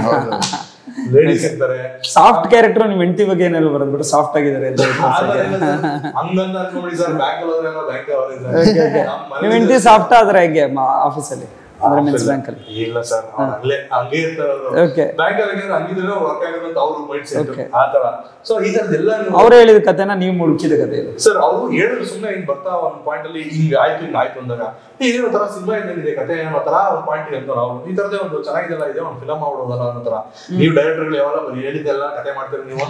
ಲೇಡೀಸ್ ಇರ್ತಾರೆ. ಸಾಫ್ಟ್ ಕ್ಯಾರೆಕ್ಟರ್ ನಿಮ್ ಹೆಂಡತಿ ಬಗ್ಗೆ ಏನಾದ್ರು ಬರೆದ್ಬಿಟ್ಟು ಸಾಫ್ಟ್ ಆಗಿದ್ದಾರೆ ಹಂಗಂತ ನೋಡಿ ಸರ್. ಬ್ಯಾಂಕ್ ಬ್ಯಾಂಕ್ ನಿಮ್ ಹೆಂಡತಿ ಸಾಫ್ಟ್ ಆದ್ರೆ ಹೇಗೆ ಆಫೀಸಲ್ಲಿ ಅಂದ್ರೆ ಮೆನ್ಸ್ ಬ್ಯಾಂಕ್ ಅಲ್ಲಿ? ಇಲ್ಲ ಸರ್, ಹಂಗೆ ಇರ್ತಾರೆ ಬ್ಯಾಂಕ್ ಅಲ್ಲಿ ಹಂಗಿದ್ರೆ ವರ್ಕ್ ಆಗೋದು ಅವ್ರ ಮೈಂಡ್ ಸೆಟ್ ಆ ತರ. ಸೊ ಈ ತರದೆಲ್ಲ ಅವ್ರು ಹೇಳಿದ ಕಥೆನ ನೀವು ಮುಳುಕಿದ ಕಥೆ ಇದು ಸರ್. ಅವ್ರು ಹೇಳಿದ್ರು ಸುಮ್ಮನೆ ಹಿಂಗ್ ಬರ್ತಾ ಒಂದ್ ಪಾಯಿಂಟ್ ಅಲ್ಲಿ ಹಿಂಗ್ ಆಯ್ತು ಅಂದಾಗ ಇದೇ ಒಂಥರ ಸಿನಿಮಾ ಇದೆ ಕಥೆ ಅನ್ನೋ ತರ ಒಂದ್ ಪಾಯಿಂಟ್ ಅಂತ ನಾವು ಈ ತರದೇ ಒಂದು ಚೆನ್ನಾಗಿದೆಲ್ಲ ಇದೆ, ಒಂದು ಫಿಲಮ್ ಮಾಡೋದಲ್ಲ ಅನ್ನೋ ತರ. ನೀವು ಡೈರೆಕ್ಟರ್ಗಳು ಯಾವಾಗ ಹೇಳಿದೆಲ್ಲ ಕಥೆ ಮಾಡ್ತೀರಿ ನೀವು.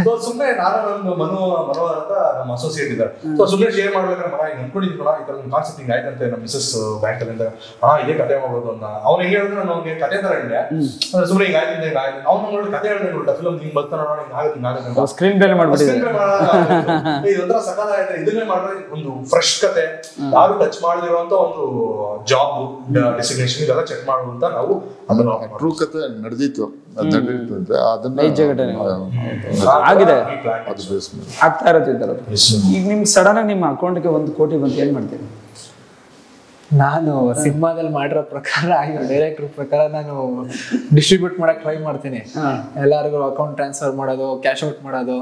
ಸೊ ಸುಮ್ಮನೆ ನಾನು ಒಂದು ಮನೋಹರ್ ಅಂತ ನಮ್ಮ ಅಸೋಸಿಯೇಟ್ ಇದ್ದಾರೆ. ಸೊ ಸುಮ್ಮನೆ ಶೇರ್ ಮಾಡ್ಬೇಕಾದ್ರೆ ಮಗ ಹಿಂಗ್ ಅನ್ಕೊಂಡಿದ್ವಿ ಈ ತರ ಒಂದು ಕಾನ್ಸೆಪ್ಟ್ ಹಿಂಗ್ ಆಯ್ತಂತೆ ನಮ್ಮ ಮಿಸಸ್ ಬ್ಯಾಂಕ್ ಅಲ್ಲಿ ಅಂದಾಗ ಇದೇ ಕಥೆ ಮಾಡ್ಬೋದು ಅಂತ ಅವ್ನು ಹೆಂಗ್ ಹೇಳಿದ್ರೆ ನಾನು ಅವ್ನಿಗೆ ಕಥೆ ತರ ಹೇಳಿದೆ. ಸುಮ್ಮನೆ ಹಿಂಗ್ ಆಯ್ತು ಹಿಂಗ್ ಆಯ್ತು ಅವ್ನು ನೋಡಿ ಕಥೆ ಹೇಳಿದೆ ನೋಡ ಫಿಲಮ್ ಹಿಂಗ್ ಬರ್ತಾನ ನೋಡಿ ಹಿಂಗ್ ಆಗುತ್ತೆ ಸ್ಕ್ರೀನ್ ಪ್ಲೇ ಮಾಡ್ಬಿಟ್ಟಿದ್ದೆ. ಇದೊಂಥರ ಸಕಾಲ ಆಯ್ತು, ಇದನ್ನೇ ಮಾಡಿದ್ರೆ ಒಂದು ಫ್ರೆಶ್ ಕತೆ, ಯಾರು ಟಚ್ ಮಾಡದಿರುವಂತ ಒಂದು ಜಾಬ್ ಡೆಸಿಗ್ನೇಷನ್ ಇದೆಲ್ಲ ಚೆಕ್ ಮಾಡುವಂತ ನಾವು ಅದನ್ನ ಟ್ರೂ ಕತೆ ನಡೆದಿತ್ತು ಅಂದ್ರೆ ಅದನ್ನ ಆಗಿದೆ ಆಗ್ತಾ ಇರತ್ತಿದ್ದಾರೆ. ಈಗ ನಿಮ್ ಸಡನ್ ಆಗಿ ನಿಮ್ಮ ಅಕೌಂಟ್ಗೆ 1 ಕೋಟಿ ಬಂತು, ಏನ್ ಮಾಡ್ತೀವಿ? ನಾನು ಸಿನಿಮಾದಲ್ಲಿ ಮಾಡಿರೋ ಪ್ರಕಾರ ಡೈರೆಕ್ಟರ್ ಪ್ರಕಾರ ನಾನು ಡಿಸ್ಟ್ರಿಬ್ಯೂಟ್ ಮಾಡಕ್ ಟ್ರೈ ಮಾಡ್ತೀನಿ. ಎಲ್ಲರಿಗೂ ಅಕೌಂಟ್ ಟ್ರಾನ್ಸ್ಫರ್ ಮಾಡೋದು, ಕ್ಯಾಶ್ ಔಟ್ ಮಾಡೋದು.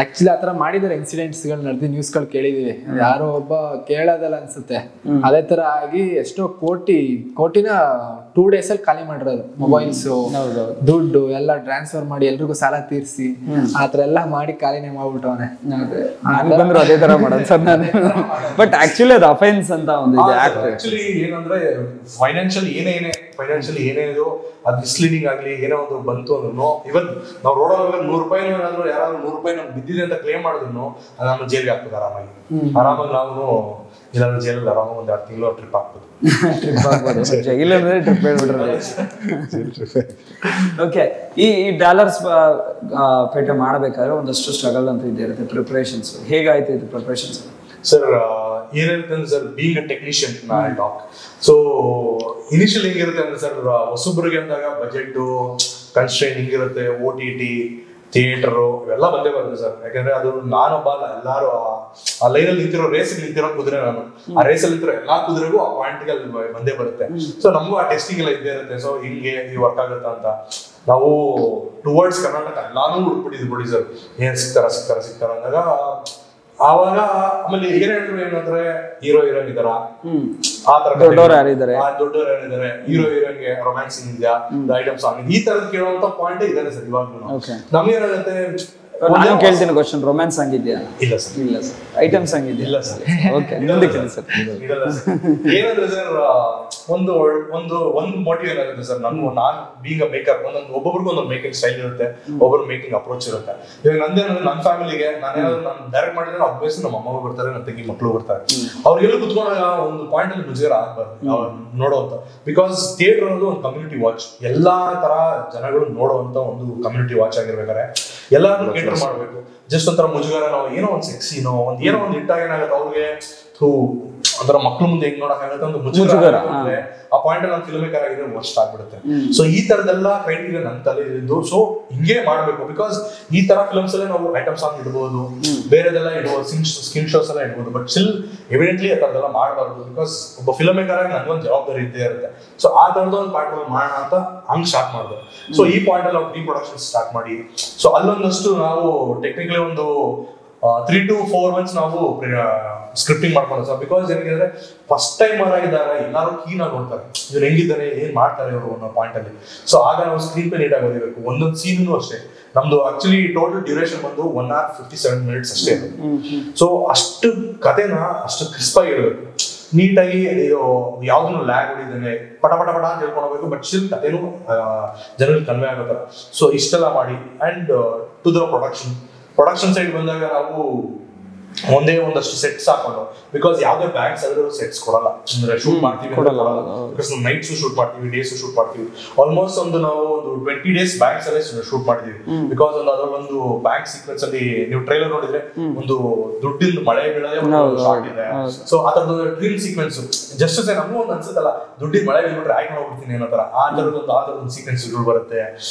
ಆಕ್ಚುಲಿ ಆತರ ಮಾಡಿದಾರೆ, ಇನ್ಸಿಡೆಂಟ್ಸ್ ಗಳು ನಡೆದಿ ನ್ಯೂಸ್ಗಳು ಕೇಳಿದೀವಿ. ಯಾರೋ ಒಬ್ಬ ಕೇಳೋದಲ್ಲ ಅನ್ಸುತ್ತೆ, ಅದೇ ತರ ಆಗಿ ಎಷ್ಟೋ ಕೋಟಿನ 2 days ಅಲ್ಲಿ ಖಾಲಿ ಮಾಡಿರೋದು. ಮೊಬೈಲ್ಸ್, ದುಡ್ಡು ಎಲ್ಲ ಟ್ರಾನ್ಸ್ಫರ್ ಮಾಡಿ ಎಲ್ರಿಗೂ ಸಾಲ ತೀರಿಸಿ ಆತರ ಎಲ್ಲ ಮಾಡಿ ಖಾಲಿನೇ ಮಾಡ್ಬಿಟ್ಟವನೆ. ಬಂದ್ರು ಅದೇ ತರ ಮಾಡೋದು ಸರ್ ನಾನು. ಬಟ್ ಆಕ್ಚುಲಿ ಅದು ಅಫೆನ್ಸ್ ಅಂತ ಒಂದು ಇದೆ. ಆಕ್ಚುಲಿ ಏನಂದ್ರೆ ಫೈನಾನ್ಷಿಯಲಿ ಏನೇನಿದೋ ಅದು ಮಿಸ್ಲೀಡಿಂಗ್ ಆಗ್ಲಿ ಏನೋ ಒಂದು ಬಂತು ಅಂದ್ರೂ, ಇವನ್ ನಾವು ರೋಡಲ್ಲಿ ₹100 ಏನಾದ್ರು ಯಾರಾದ್ರೂ ₹100 ನಮ್ಗೆ ಬಿದ್ದಿದೆ ಅಂತ ಕ್ಲೇಮ್ ಮಾಡಿದ್ರು ಅದು ನಮ್ಮ ಜೈಲ್ಗೆ ಹಾಕ್ಬೋದು ಆರಾಮಾಗಿ ನಾವು ಇಲ್ಲಾಂದ್ರೆ ಜೈಲಲ್ಲಿ ಆರಾಮಾಗಿ ಒಂದು 2 ತಿಂಗಳು ಟ್ರಿಪ್ ಹಾಕ್ಬೋದು. ಇಲ್ಲಾಂದ್ರೆ ಟ್ರಿಪ್ ಹೇಳ್ಬಿಟ್ರೆ. ಓಕೆ, ಈ ಡಾಲರ್ಸ್ ಪೇಟೆ ಮಾಡಬೇಕಾದ್ರೆ ಒಂದಷ್ಟು ಸ್ಟ್ರಗಲ್ ಅಂತ ಇರುತ್ತೆ. ಪ್ರಿಪರೇಷನ್ಸ್ ಹೇಗಾಯ್ತು ಇದು ಪ್ರಿಪರೇಷನ್ಸ್? ಸರ್ ಏನಿರುತ್ತೆ ಅಂದ್ರೆ sir, being a technician talk. So initial ಹೆಂಗಿರುತ್ತೆ ಅಂದ್ರೆ ಸರ್, ಹೊಸಬ್ರಿಗೆ ಅಂದಾಗ ಬಜೆಟ್ ಕನ್ಸ್ಟ್ರೈನ್ ಹಿಂಗಿರುತ್ತೆ. OTT ಥಿಯೇಟರು ಇವೆಲ್ಲ ಬಂದೇ ಬರುತ್ತೆ ಸರ್. ಯಾಕಂದ್ರೆ ಅದು ನಾನೊಬ್ಬ ಅಲ್ಲ, ಎಲ್ಲಾರು ಆ ಲೈನಲ್ಲಿ ನಿಂತಿರೋ ರೇಸಿಗೆ ನಿಂತಿರೋ ಕುದುರೆ ನಾನು. ಆ ರೇಸಲ್ಲಿ ನಿಂತಿರೋ ಎಲ್ಲಾ ಕುದುರೆಗೂ ಆ ಪಾಯಿಂಟ್ಗೆ ಅಲ್ಲಿ ಬಂದೇ ಬರುತ್ತೆ. ಸೊ ನಮಗೂ ಆ ಟೆಸ್ಟಿಂಗ್ ಎಲ್ಲ ಇದ್ದೇ ಇರುತ್ತೆ. ಸೊ ಹಿಂಗೆ ಈ ವರ್ಕ್ ಆಗುತ್ತಾ ಅಂತ ನಾವು ಟುವರ್ಡ್ಸ್ ಕರ್ನಾಟಕ ಎಲ್ಲಾನು ಹುಡುಕ್ಬಿಟ್ಟಿದ್ವಿ ಪ್ರೊಡ್ಯೂಸರ್, ಏನ್ ಸಿಗ್ತಾರ ಅಂದಾಗ ಆವಾಗ ಆಮೇಲೆ ಏನ್ ಹೇಳಿದ್ರು ಏನಂದ್ರೆ ಹೀರೋಯಿನ್ ಇದಾರ, ಆ ತರ ದೊಡ್ಡವ್ರು ಯಾರಿದ್ದಾರೆ, ಹೀರೋ ಹೀರೋಯಿನ್ಗೆ ರೊಮ್ಯಾನ್ಸಿಂಗ್ ಇದೆಯಾ, ಐಟಮ್ ಸಾಂಗ್, ಈ ತರದ್ ಕೇಳುವಂತ ಪಾಯಿಂಟ್ ಇದಾರೆ ಸರ್. ಇವಾಗ ನಮ್ಗೇನಾಗುತ್ತೆ, ನಾನು ಕೇಳ್ತೀನಿ ಕ್ವಶನ್, ರೊಮ್ಯಾನ್ಸ್ ಸಾಂಗ್ ಇದೆಯಾ? ಇಲ್ಲ ಸರ್. ಇಲ್ಲ ಸರ್. ಐಟಮ್ ಸಾಂಗ್ ಇದೆಯಾ? ಇಲ್ಲ ಸರ್. ಓಕೆ, ಮುಂದೆ ಕೇಳಿ ಸರ್. ಏನಂದ್ರೆ ಸರ್, ಒಂದು ಮೋಟಿವ್ ಏನಾಗುತ್ತೆ ಸರ್, ನಾನು ಬೀಂಗ್ ಅ ಮೇಕರ್, ಒಬ್ಬೊಬ್ರಿಗೂ ಒಂದೊಂದು ಮೇಕಿಂಗ್ ಸ್ಟೈಲ್ ಇರುತ್ತೆ, ಒಬ್ಬರು ಮೇಕಿಂಗ್ ಅಪ್ರೋಚ್ ಇರುತ್ತೆ. ಇವಾಗ ನಂದೇನಂದ್ರೆ ನನ್ನ ಫ್ಯಾಮಿಲಿಗೆ ನಾನೇನಾದ್ರು ನಾನು ಡೈರೆಕ್ಟ್ ಮಾಡಿದ್ರೆ ಅಬ್ವಿಯಸ್ ನಮ್ಮ ಅಮ್ಮ ಬರ್ತಾರೆ, ನನ್ನ ತಂಗಿ ಮಕ್ಕಳು ಬರ್ತಾರೆ. ಅವ್ರಿಗೆಲ್ಲ ಕುತ್ಕೊಂಡಾಗ ಒಂದು ಪಾಯಿಂಟ್ ಅಲ್ಲಿ ಮುಜುಗರ ಆಗ್ಬಾರ್ದು ನೋಡುವಂತ. ಬಿಕಾಸ್ ಥಿಯೇಟರ್ ಅನ್ನೋದು ಒಂದು ಕಮ್ಯುನಿಟಿ ವಾಚ್, ಎಲ್ಲಾ ತರ ಜನಗಳು ನೋಡುವಂತ ಒಂದು ಕಮ್ಯುನಿಟಿ ವಾಚ್ ಆಗಿರ್ಬೇಕಾದ್ರೆ ಎಲ್ಲಾರು ಕೇಟರ್ ಮಾಡ್ಬೇಕು. ಜಸ್ಟ್ ಒಂಥರ ಮುಜುಗರ, ನಾವು ಏನೋ ಒಂದು ಸೆಕ್ಸಿನೋ ಏನೋ ಒಂದು ಇಟ್ಟಾಗ ಏನಾಗುತ್ತೆ ಅವ್ರಿಗೆ ಒಂಥರ ಮಕ್ಳು ಮುಂದೆ ಹೆಂಗ್ ನೋಡಕ್ ಆಗುತ್ತೆ ಒಂದು ಮುಜುಗರ. ಆ ಪಾಯಿಂಟ್ ಅಲ್ಲಿ ನಾನು ಫಿಲ್ಮ್ ಮೇಕರ್ ಆಗಿದ್ರೆ ವರ್ಸ್ಟ್ ಆಗ್ಬಿಡುತ್ತೆ. ಸೊ ಈ ತರದೆಲ್ಲ ಕ್ರೈಟೀರಿಯಾ ನನ್ನ ತಲೆ ಇದ್ದು, ಸೊ ಹಿಂಗೆ ಮಾಡ್ಬೇಕು. ಬಿಕಾಸ್ ಈ ತರ ಫಿಲ್ಮ್ಸ್ ಅಲ್ಲೇ ನಾವು ಐಟಮ್ ಸಾಂಗ್ ಇಡ್ಬೋದು, ಬೇರೆದೆಲ್ಲ ಇಡ್ಬೋದು, ಸ್ಕಿನ್ ಶೋಸ್ ಎಲ್ಲ ಇಡ್ಬೋದು. ಬಟ್ ಸ್ಟಿಲ್ ಎವಿಡೆಂಟ್ಲಿ ಆ ತರದೆಲ್ಲ ಮಾಡಬಾರ್ದು. ಬಿಕಾಸ್ ಒಬ್ಬ ಫಿಲ್ಮ್ ಮೇಕರ್ ಆಗಿ ನನ್ಗೊಂದು ಜವಾಬ್ದಾರಿ ಇದ್ದೇ ಇರುತ್ತೆ. ಸೊ ಆ ತರದ ಒಂದು ಪಾಯಿಂಟ್ ಮಾಡೋಣ ಅಂತ ಹಂಗ್ ಸ್ಟಾರ್ಟ್ ಮಾಡಿದೆ. ಸೊ ಈ ಪಾಯಿಂಟ್ ಅಲ್ಲಿ ನಾವು ಪ್ರೀ ಪ್ರೊಡಕ್ಷನ್ ಸ್ಟಾರ್ಟ್ ಮಾಡಿ, ಸೊ ಅಲ್ಲೊಂದಷ್ಟು ನಾವು ಟೆಕ್ನಿಕಲಿ ಒಂದು 3 to 4 months ನಾವು ಸ್ಕ್ರಿಪ್ಟಿಂಗ್ ಮಾಡ್ಕೊಂಡು ಸರ್. ಬಿಕಾಸ್ ಏನಂದ್ರೆ ಫಸ್ಟ್ ಟೈಮ್ ಆಗಿದ್ದಾರೆ, ಎಲ್ಲರೂ ಕೀನ್ ಆಗಿ ನೋಡ್ತಾರೆ ಇವ್ರು ಹೆಂಗಿದ್ದಾರೆ, ಏನ್ ಮಾಡ್ತಾರೆ ಇವರು ಅನ್ನೋ ಪಾಯಿಂಟ್ ಅಲ್ಲಿ. ಸೊ ಆಗ ನಾವು ಸ್ಕ್ರೀನ್ ಪೇ ನೀಟಾಗಿ ಓದಿಬೇಕು. ಒಂದೊಂದು ಸೀನು ಅಷ್ಟೇ, ನಮ್ದು ಆಕ್ಚುಲಿ ಟೋಟಲ್ ಡ್ಯೂರೇಷನ್ ಬಂದು 1 hour 57 minutes ಅಷ್ಟೇ. ಸೊ ಅಷ್ಟು ಕಥೆನ ಅಷ್ಟು ಕ್ರಿಸ್ಪ್ ಆಗಿ ಇರಬೇಕು, ನೀಟಾಗಿ. ಇದು ಯಾವ್ದನ್ನು ಲ್ಯಾಗ್ ಹೊಡಿದಾನೆ ಪಟ ಪಟ ಪಟ ಅಂತ ಹೇಳ್ಕೊಂಡು ಹೋಗ್ಬೇಕು. ಬಟ್ ಸ್ಟಿಲ್ ಕಥೆನೂ ಜನರಿಗೆ ಕನ್ವೆ ಆಗುತ್ತೆ. ಸೊ ಇಷ್ಟೆಲ್ಲ ಮಾಡಿ and to the production side ಬಂದಾಗ ನಾವು ಒಂದೇ ಒಂದಷ್ಟು ಸೆಟ್ಸ್ ಹಾಕೊಂಡು, ಬಿಕಾಸ್ ಯಾವ್ದೇ ಬ್ಯಾಂಕ್ಸ್ ಆದ್ರೂ ಸೆಟ್ಸ್ ಕೊಡಲ್ಲ. ಅಂದ್ರೆ ಶೂಟ್ ಮಾಡ್ತೀವಿ ಬಿಕಾಸ್ ನಾವು ನೈಟ್ಸ್ ಶೂಟ್ ಮಾಡ್ತೀವಿ, ಡೇಸ್ ಶೂಟ್ ಮಾಡ್ತೀವಿ. ಆಲ್ಮೋಸ್ಟ್ ನಾವು ಒಂದು 20 days ಬ್ಯಾಂಕ್ಸ್ ಅಲ್ಲೇ ಶೂಟ್ ಮಾಡಿದೀವಿ. ಬಿಕಾಸ್ ಅದ್ರಲ್ಲೊಂದು ಬ್ಯಾಂಕ್ ಸೀಕ್ವೆನ್ಸ್ ಅಲ್ಲಿ ನೀವು ಟ್ರೈಲರ್ ನೋಡಿದ್ರೆ ಒಂದು ದುಡ್ಡಿಂದ ಮಳೆ ಬೀಳದೆ ಒಂದು ಶಾಟ್ ಇದೆ. ಸೊ ಆ ತರದ್ದು ಡ್ರೀಮ್ ಸೀಕ್ವೆನ್ಸ್ ಜಸ್ಟ್ ನಮಗೂ ಒಂದು ಅನ್ಸುತ್ತಲ್ಲ, ದುಡ್ಡಿನ ಮಳೆ ಬೀಳ್ಬಿಟ್ರೆ ಆಯ್ಕೊಂಡು ಹೋಗ್ಬಿಡ್ತೀನಿ ಅನ್ನೋ ತರ ಆ ತರದೊಂದು ಸೀಕ್ವೆನ್ಸ್ ಬರುತ್ತೆ.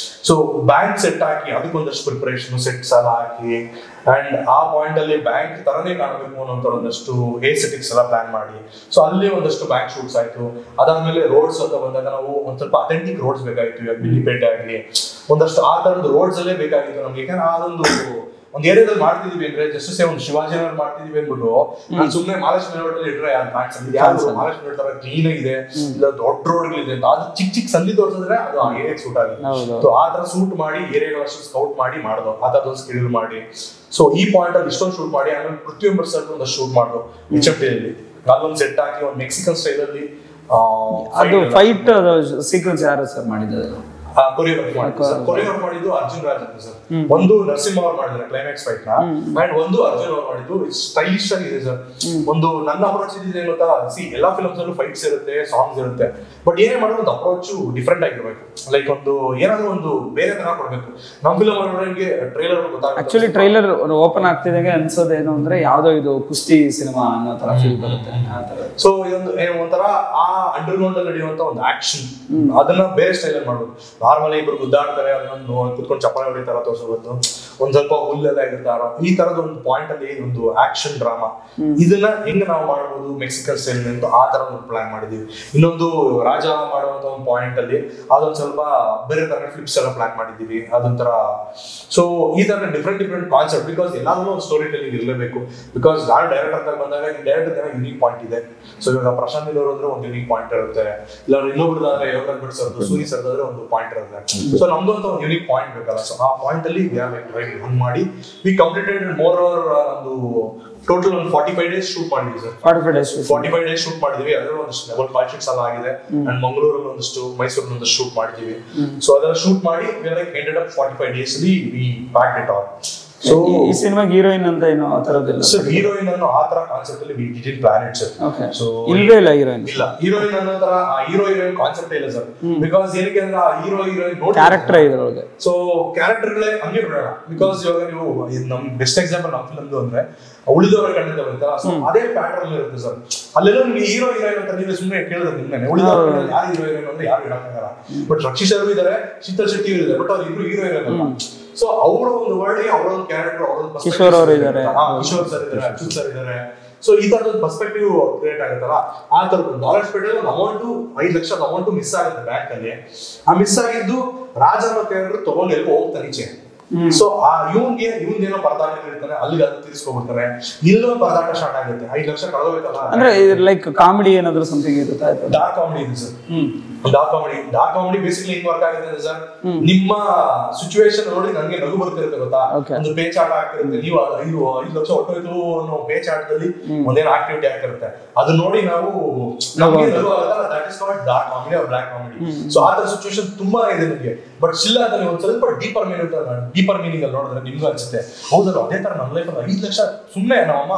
ಸೊ ಬ್ಯಾಂಕ್ ಸೆಟ್ ಹಾಕಿ ಅದಕ್ಕೊಂದಷ್ಟು ಪ್ರಿಪರೇಷನ್, ಸೆಟ್ಸ್ ಎಲ್ಲ ಹಾಕಿ ಅಂಡ್ ಆ ಪಾಯಿಂಟ್ ಅಲ್ಲಿ ಬ್ಯಾಂಕ್ ತರನೇ ಕಾಣಬೇಕು ಅನ್ನೋ ಒಂದಷ್ಟು ಏಸೆಟಿಕ್ಸ್ ಎಲ್ಲ ಪ್ಲಾನ್ ಮಾಡಿ. ಸೊ ಅಲ್ಲಿ ಒಂದಷ್ಟು ಬ್ಯಾಂಕ್ ಶೂಟ್ಸ್ ಆಯ್ತು. ಅದಾದ್ಮೇಲೆ ರೋಡ್ಸ್ ಅಂತ ಬಂದಾಗ ನಾವು ಒಂದ್ ಸ್ವಲ್ಪ ಅಥೆಂಟಿಕ್ ರೋಡ್ಸ್ ಬೇಕಾಗಿತ್ತು. ಇವಾಗ ಬಿಲ್ಲಿಪೇಟೆ ಆಗಲಿ ಒಂದಷ್ಟು ಆ ತರದ ರೋಡ್ಸ್ ಅಲ್ಲೇ ಬೇಕಾಗಿತ್ತು ನಮ್ಗೆ. ಯಾಕಂದ್ರೆ ಅದೊಂದು ಒಂದ್ ಏರಿಯಾದಲ್ಲಿ ಮಾಡ್ತಿದೀವಿ ಅಂದ್ರೆ ಜಸ್ಟ್ ಸೇ ಒಂದು ಶಿವಾಜಿನಗರ್ ಮಾಡ್ತಿದೀವಿ ಅಂದ್ಬಿಟ್ಟು ನಾನು ಸುಮ್ಮನೆ ಮಹಾಲಕ್ಷ್ಮಿ ರೋಡ್ ಇಟ್ರೆ ಯಾರು ಮಹಾಲಕ್ಷ್ಮಿ ರೋಡ್ ತರ ಕ್ಲೀನ್ ಆಗಿದೆ, ಇಲ್ಲ ದೊಡ್ಡ ರೋಡ್ಗಳಿದೆ ಅಂತ ಅದು ಚಿಕ್ಕ ಸಂಧಿ ತೋರಿಸಿದ್ರೆ ಅದು ಆ ಏರಿಯಾಗೆ ಸೂಟ್ ಆಗುತ್ತೆ. ಸೊ ಆ ತರ ಸೂಟ್ ಮಾಡಿ ಏರಿಯಾಗಳಷ್ಟು ಸ್ಕೌಟ್ ಮಾಡಿ ಮಾಡೋದು, ಆ ತರದೊಂದು ಸ್ಕೆಡ್ಯೂಲ್ ಮಾಡಿ. ಸೊ ಈ ಪಾಯಿಂಟ್ ಅಲ್ಲಿ ಇಷ್ಟೊಂದು ಶೂಟ್ ಮಾಡಿ ಆಮೇಲೆ ಪ್ರತಿಯೊಬ್ಬರು ಸರ್ ಒಂದಷ್ಟು ಶೂಟ್ ಮಾಡೋದು. HMTಯಲ್ಲಿ ಅಲ್ಲೊಂದು ಸೆಟ್ ಹಾಕಿ ಒಂದು ಮೆಕ್ಸಿಕನ್ ಸ್ಟೈಲ್ ಅಲ್ಲಿ ಅದು ಫೈಟ್ ಸೀಕ್ವೆನ್ಸ್ ಯಾರು ಸರ್ ಮಾಡಿದ್ದಾರೆ? ಕೊರಿಯೋಗ್ರಾಫ್ ಮಾಡಿದ್ದು ಅರ್ಜುನ್ ರಾಜ್ ಅಂತ ಸರ್. ಒಂದು ನರಸಿಂಹ ಅವ್ರು ಮಾಡಿದ್ದಾರೆ ಕ್ಲೈಮ್ಯಾಕ್ಸ್ ಫೈಟ್ ನ, ಅಂಡ್ ಒಂದು ಅರ್ಜುನ್ ಅವ್ರು ಮಾಡಿದ್ದು ಸ್ಟೈಲಿಶ್ ಆಗಿದೆ ಸರ್. ಒಂದು ನನ್ನ ಅಪ್ರೋಚ್ ಇದ್ರೆ ಗೊತ್ತಾ, ಎಲ್ಲಾ ಫಿಲ್ಮ್ಸ್ ಅಲ್ಲೂ ಫೈಟ್ಸ್ ಇರುತ್ತೆ, ಸಾಂಗ್ಸ್ ಇರುತ್ತೆ, ಬಟ್ ಏನೇ ಮಾಡಿದ್ರು ಒಂದು ಅಪ್ರೋಚ್ ಡಿಫ್ರೆಂಟ್ ಆಗಿರ್ಬೇಕು. ಲೈಕ್ ಒಂದು ಏನಾದ್ರು ಒಂದು ಬೇರೆ ತರ ಕೊಡ್ಬೇಕು. ನಮ್ ಫಿಲ್ಮ್ ಮಾಡೋರಿಗೆ ಟ್ರೈಲರ್ ಗೊತ್ತಾಗುತ್ತೆ. ಆಕ್ಚುಲಿ ಟ್ರೈಲರ್ ಓಪನ್ ಆಗ್ತಿದಂಗೆ ಅನ್ಸೋದೇನು ಅಂದ್ರೆ ಯಾವ್ದೋ ಇದು ಕುಸ್ತಿ ಸಿನಿಮಾ ಅನ್ನೋ ತರ ಫೀಲ್ ಬರುತ್ತೆ. ಸೊ ಇದೊಂದು ಒಂಥರ ಆ ಅಂಡರ್ ಗ್ರೌಂಡ್ ಅಲ್ಲಿ ನಡೆಯುವಂತ ಒಂದು ಆಕ್ಷನ್, ಅದನ್ನ ಬೇರೆ ಸ್ಟೈಲ್ ಅಲ್ಲಿ ಮಾಡ್ಬೇಕು. ನಾರ್ಮಲಿ ಇಬ್ರು ಗುದ್ದಾಡ್ತಾರೆ, ಅದನ್ನು ಕುತ್ಕೊಂಡು ಚಪ್ಪಾಳೆ ಹೊಡಿತಾರ ತೋರಿಸೋದು, ಒಂದ್ ಸ್ವಲ್ಪ ಹುಲ್ಲೆಲ್ಲ ಇರ್ತಾರ, ಈ ತರದ ಒಂದು ಪಾಯಿಂಟ್ ಅಲ್ಲಿ ಒಂದು ಆಕ್ಷನ್ ಡ್ರಾಮಾ ಇದನ್ನ ಹೆಂಗ್ ನಾವು ಮಾಡ್ಬೋದು ಮೆಕ್ಸಿಕನ್ ಸ್ಟೈಲ್ ಅಂತ ಆ ತರ ಒಂದು ಪ್ಲಾನ್ ಮಾಡಿದೀವಿ. ಇನ್ನೊಂದು ರಾಜ ಮಾಡುವಂತ ಒಂದು ಪಾಯಿಂಟ್ ಅಲ್ಲಿ ಅದೊಂದು ಸ್ವಲ್ಪ ಬೇರೆ ತರ ಫ್ಲಿಪ್ಸ್ ಎಲ್ಲ ಪ್ಲಾನ್ ಮಾಡಿದೀವಿ ಅದೊಂಥರ. ಸೊ ಈ ತರ ಡಿಫ್ರೆಂಟ್ ಕಾನ್ಸೆಪ್ಟ್, ಬಿಕಾಸ್ ಎಲ್ಲಾದ್ರೂ ಒಂದು ಸ್ಟೋರಿ ಟೆಲ್ಲಿಂಗ್ ಇರಲೇಬೇಕು. ಬಿಕಾಸ್ ನಾನು ಡೈರೆಕ್ಟರ್ ಅಂತ ಬಂದಾಗ ಈ ಡೈರೆಕ್ಟರ್ ಯುನೀಕ್ ಪಾಯಿಂಟ್ ಇದೆ. ಸೊ ಇವಾಗ ಪ್ರಶಾಂತ್ ನೀಲ್ ಅವರು ಅಂದ್ರೆ ಒಂದು ಯುನೀಕ್ ಪಾಯಿಂಟ್ ಇರುತ್ತೆ, ಇಲ್ಲ ಇನ್ನೊಬ್ರದಾದ್ರೆ ಯೋಗರಾಜ್ ಭಟ್ ಸರ್ದು, ಸೂರಿ ಸರ್ದಾದ್ರೆ ಒಂದು ಪಾಯಿಂಟ್ ಇರುತ್ತೆ. ಸೊ ನಮ್ದು ಅಂತ ಒಂದು ಯುನೀಕ್ ಪಾಯಿಂಟ್ ಬೇಕಲ್ಲ. ಸೊ ಆ ಪಾಯಿಂಟ್ ಅಲ್ಲಿ ಹಂಗ್ ಮಾಡಿ ವಿ ಕಂಪ್ಲೀಟೆಡ್ ಮೋರ್ ಓವರ್ ಒಂದು ಟೋಟಲ್ ಒಂದು 45 days ಶೂಟ್ ಮಾಡಿದ್ವಿ ಸರ್. 45 days ಶೂಟ್ ಮಾಡಿದ್ವಿ. ಅದರಲ್ಲಿ ಒಂದಷ್ಟು ಲೆವೆಲ್ ಕಾನ್ಫ್ಲಿಕ್ಟ್ಸ್ ಎಲ್ಲ ಆಗಿದೆ. ಅಂಡ್ ಮಂಗಳೂರಲ್ಲಿ ಒಂದಷ್ಟು, ಮೈಸೂರಲ್ಲಿ ಒಂದಷ್ಟು ಶೂಟ್ ಮಾಡಿದ್ವಿ. ಸೊ ಅದೆಲ್ಲ ಶೂಟ್ ಮಾಡಿ ended up 45 days we packed it all. So ಈ ಸಿನಿಮಾಗೆ ಹೀರೋಯಿನ್ ಅಂತ ಏನೋ ಆ ತರದಿಲ್ಲ ಸರ್. ಹೀರೋಯಿನ್ ಅನ್ನೋ ಆ ತರ ಕಾನ್ಸೆಪ್ಟ್ ಅಲ್ಲಿ we did plan it sir. So ಇಲ್ವೇ ಇಲ್ಲ ಹೀರೋಯಿನ್. ಇಲ್ಲ, ಹೀರೋಯಿನ್ ಅನ್ನೋ ತರ ಆ ಹೀರೋ ಹೀರೋಯಿನ್ ಕಾನ್ಸೆಪ್ಟ್ ಇಲ್ಲ ಸರ್. ಬಿಕಾಸ್ ಏನಕ್ಕೆ ಅಂದ್ರೆ ಆ ಹೀರೋ ಹೀರೋಯಿನ್ ನೋಡಿ ಕ್ಯಾರೆಕ್ಟರ್ ಇದ್ರೊಳಗೆ. ಸೊ ಕ್ಯಾರೆಕ್ಟರ್ಗಳೇ ಹಂಗೆ ಬಿಡೋಣ. ಬಿಕಾಸ್ ಇವಾಗ ನೀವು ನಮ್ ಬೆಸ್ಟ್ ಎಕ್ಸಾಂಪಲ್ ನಮ್ಮ ಫಿಲ್ಮ್ ಅಂದ್ರೆ ಉಳಿದವರ ಕಣ್ಣಿಂದ ಬರುತ್ತಲ್ಲ, ಸೊ ಅದೇ ಪ್ಯಾಟರ್ನ್ ಇರುತ್ತೆ ಸರ್. ಅಲ್ಲೆಲ್ಲ ನಿಮ್ಗೆ ಹೀರೋ ಹೀರೋಯಿನ್ ಅಂತ ನೀವು ಸುಮ್ಮನೆ ಕೇಳಿದ್ರೆ ನಿಮ್ಗೆ ಉಳಿದವರ ಯಾರು ಹೀರೋ ಹೀರೋಯಿನ್ ಅಂದ್ರೆ ಯಾರು ಹೇಳಕ್ಕಾಗಲ್ಲ. ಬಟ್ ರಕ್ಷಿತ್ ಶರ್ಮಾ ಇದಾರೆ, ಶೀತಲ್ ಶೆಟ್ಟಿ ಇದ್ದಾರೆ, ಬಟ್ ಅವ್ರು ಇಬ್ರು ಹೀರೋ ಹೀರೋಯಿನ್ ಅಲ್ಲ. ಸೊ ಅವರ ಒಂದು ವರ್ಡ್, ಅವರ ಒಂದು ಕ್ಯಾರೆಕ್ಟರ್, ಅವರ ಕಿಶೋರ್ ಅವರು ಇದ್ದಾರೆ, ಕಿಶೋರ್ ಸರ್ ಇದ್ದಾರೆ, ಅಚ್ಯುತ್ ಸರ್ ಇದ್ದಾರೆ. ಸೊ ಈ ತರದ ಪರ್ಸ್ಪೆಕ್ಟಿವ್ ಕ್ರಿಯೇಟ್ ಆಗುತ್ತಲ್ಲ, ಆ ತರದ್ದು ಡಾಲರ್ಸ್ಪೇಟೆಲ್ ಒಂದು ಅಮೌಂಟ್ 5 ಲಕ್ಷದ ಅಮೌಂಟ್ ಮಿಸ್ ಆಗುತ್ತೆ ಬ್ಯಾಂಕ್ ಅಲ್ಲಿ. ಆ ಮಿಸ್ ಆಗಿದ್ದು ರಾಜ ಅನ್ನೋ ಕ್ಯಾರೆಕ್ಟರ್ ತಗೊಂಡು ಎಲ್ಕೊ ಹೋಗ್ತಾನೆ ಈಚೆ. ಸೊ ಆ ಇವ್ನೇನೋ ಪರದಾಟ ಇರ್ತಾನೆ, ಅಲ್ಲಿಗೆ ಅದು ತೀರಿಸ್ಕೊಬಿಡ್ತಾರೆ. ಇಲ್ಲೊಂದು ಪರದಾಟ ಸ್ಟಾರ್ಟ್ ಆಗುತ್ತೆ. 5 ಲಕ್ಷ ಕಳೆದೋಯ್ತಲ್ಲ. ಅಂದ್ರೆ ಲೈಕ್ ಕಾಮಿಡಿ ಏನಾದ್ರು ಸಮಥಿಂಗ್ ಇರುತ್ತೆ? ಡಾರ್ಕ್ ಕಾಮಿಡಿ ಇದೆ ಸರ್. ಡಾರ್ಕ್ ಕಾಮಿಡಿ ಬೇಸಿಕಲಿ ಹೆಂಗ್ ವರ್ಕ್ ಆಗುತ್ತೆ ಸರ್, ನಿಮ್ಮ ಸಿಚುವೇಶನ್ ನೋಡಿ ನನಗೆ ನಗು ಬರ್ತಿರುತ್ತೆ ಗೊತ್ತಾ. ಒಂದು ಪೇಚಾಟ ಆಗ್ತಿರುತ್ತೆ, ನೀವು 5 ಲಕ್ಷ ಹೊಟ್ಟೋಯ್ತು ಅನ್ನೋ ಪೇಚಾಟದಲ್ಲಿ ಒಂದೇನೋ ಆಕ್ಟಿವಿಟಿ ಆಗ್ತಿರುತ್ತೆ, ಅದು ನೋಡಿ ನಾವು ನಮಗೆ ನಗು ಆಗುತ್ತಲ್ಲ, that is not dark comedy or black comedy. So ಆ ತರ ಸಿಚುವೇಶನ್ ತುಂಬಾ ಇದೆ ನಿಮಗೆ. ಬಟ್ ಸ್ಟಿಲ್ ಅದನ್ನ ಒಂದ್ ಸ್ವಲ್ಪ ಡೀಪರ್ ಮೀನಿಂಗ್ ಅಲ್ಲಿ ನೋಡಿದ್ರೆ ನಿಮ್ಗೂ ಅನ್ಸುತ್ತೆ, ಹೌದಲ್ಲ ಅದೇ ತರ ನನ್ನ ಲೈಫ್ ಅಲ್ಲಿ 5 ಲಕ್ಷ ಸುಮ್ಮನೆ ನಮ್ಮಮ್ಮ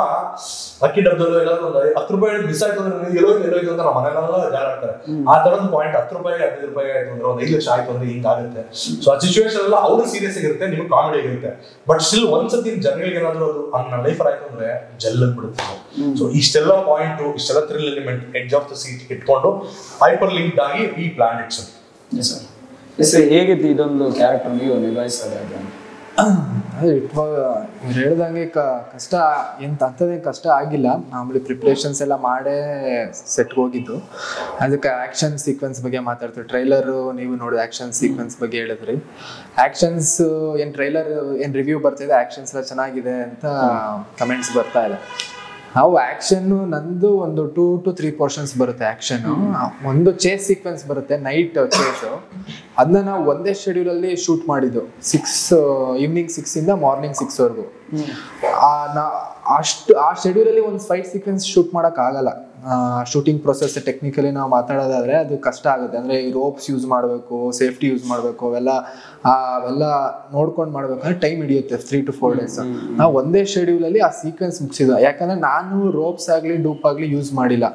ಅಕ್ಕಿ ಡಬ್ಬದಲ್ಲೂ ಎಲ್ಲಾದ್ರೂ ಒಂದು 10 ರೂಪಾಯಿ ಮಿಸ್ ಆಯ್ತು ಅಂದ್ರೆ ಎಲ್ಲೋಯ್ತು ಅಂತ ನಮ್ಮ ಮನೆಯಲ್ಲ ಜಾಲಾಡ್ತಾರೆ. ಆ ತರದ ಪಾಯಿಂಟ್ 10 ರೂಪಾಯಿ 15 ರೂಪಾಯಿ ಆಯ್ತು ಅಂದ್ರೆ ಒಂದು 5 ಲಕ್ಷ ಆಯ್ತು ಅಂದ್ರೆ ಹಿಂಗಾಗುತ್ತೆ. ಸೊ ಆ ಸಿಚುವೇಶನ್ ಎಲ್ಲ ಅವ್ರು ಸೀರಿಯಸ್ ಆಗಿರುತ್ತೆ, ನಿಮ್ಗೆ ಕಾಮಿಡಿ ಆಗಿರುತ್ತೆ. ಬಟ್ ಸ್ಟಿಲ್ ಒಂದ್ಸತಿ ಜನಗಳಿಗೆ ಏನಾದ್ರು ಅದು ನನ್ನ ಲೈಫ್ ಆಯ್ತು ಅಂದ್ರೆ ಜಲ್ ಬಿಡುತ್ತೆ. ಸೊ ಇಷ್ಟೆಲ್ಲ ಪಾಯಿಂಟ್, ಇಷ್ಟೆಲ್ಲ thrill element edge of the seat ಇಟ್ಕೊಂಡು ಹೈಪರ್ ಲಿಂಕ್ಡ್ ಆಗಿ ಈ ಪ್ಲಾನ್ ಇಟ್ ಸರ್. ಹೇಗಿತ್ತು ಇದೊಂದು ಕ್ಯಾರೆಕ್ಟರ್ ನೀವು ನಿಭಾಯಿಸೋದು? ಇವ್ರು ಹೇಳ್ದಂಗೆ ಕಷ್ಟ ಅಂಥದ್ದೇ ಕಷ್ಟ ಆಗಿಲ್ಲ. ಮಾಮೂಲಿ ಪ್ರಿಪ್ರೇಷನ್ಸ್ ಎಲ್ಲ ಮಾಡೇ ಸೆಟ್ಗೆ ಹೋಗಿದ್ದು. ಅದಕ್ಕೆ ಆ್ಯಕ್ಷನ್ ಸೀಕ್ವೆನ್ಸ್ ಬಗ್ಗೆ ಮಾತಾಡ್ತೀವಿ. ಟ್ರೈಲರು ನೀವು ನೋಡಿ ಆ್ಯಕ್ಷನ್ ಸೀಕ್ವೆನ್ಸ್ ಬಗ್ಗೆ ಹೇಳಿದ್ರಿ. ಆ್ಯಕ್ಷನ್ಸ್ ಟ್ರೈಲರ್ ರಿವ್ಯೂ ಬರ್ತಿದೆ, ಆ್ಯಕ್ಷನ್ಸ್ ಎಲ್ಲ ಚೆನ್ನಾಗಿದೆ ಅಂತ ಕಮೆಂಟ್ಸ್ ಬರ್ತಾ ಇದೆ. ನಾವು ಆ್ಯಕ್ಷನ್ನು ನಂದು ಒಂದು 2 to 3 ಪೋರ್ಷನ್ಸ್ ಬರುತ್ತೆ ಆ್ಯಕ್ಷನ್ನು. ಒಂದು ಚೇಸ್ ಸೀಕ್ವೆನ್ಸ್ ಬರುತ್ತೆ, ನೈಟ್ ಚೇಸು. ಅದನ್ನ ನಾವು ಒಂದೇ ಶೆಡ್ಯೂಲಲ್ಲಿ ಶೂಟ್ ಮಾಡಿದ್ದು, ಈವ್ನಿಂಗ್ 6 ಇಂದ ಮಾರ್ನಿಂಗ್ 6ವರೆಗೂ. ಆ ಶೆಡ್ಯೂಲಲ್ಲಿ ಒಂದು ಫೈಟ್ ಸೀಕ್ವೆನ್ಸ್ ಶೂಟ್ ಮಾಡೋಕ್ಕಾಗಲ್ಲ. ಶೂಟಿಂಗ್ ಪ್ರೊಸೆಸ್ ಟೆಕ್ನಿಕಲಿ ನಾವು ಮಾತಾಡೋದಾದ್ರೆ ಅದು ಕಷ್ಟ ಆಗುತ್ತೆ. ಅಂದರೆ ಈ ರೋಪ್ಸ್ ಯೂಸ್ ಮಾಡಬೇಕು, ಸೇಫ್ಟಿ ಯೂಸ್ ಮಾಡಬೇಕು, ಅವೆಲ್ಲ ನೋಡ್ಕೊಂಡು ಮಾಡ್ಬೇಕಂದ್ರೆ ಟೈಮ್ ಹಿಡಿಯುತ್ತೆ 3 to 4 days. ನಾವು ಒಂದೇ ಶೆಡ್ಯೂಲಲ್ಲಿ ಆ ಸೀಕ್ವೆನ್ಸ್ ಮುಗಿಸಿದ್ವಿ. ಯಾಕಂದರೆ ನಾನು ರೋಪ್ಸ್ ಆಗಲಿ ಡೂಪ್ ಆಗಲಿ ಯೂಸ್ ಮಾಡಿಲ್ಲ.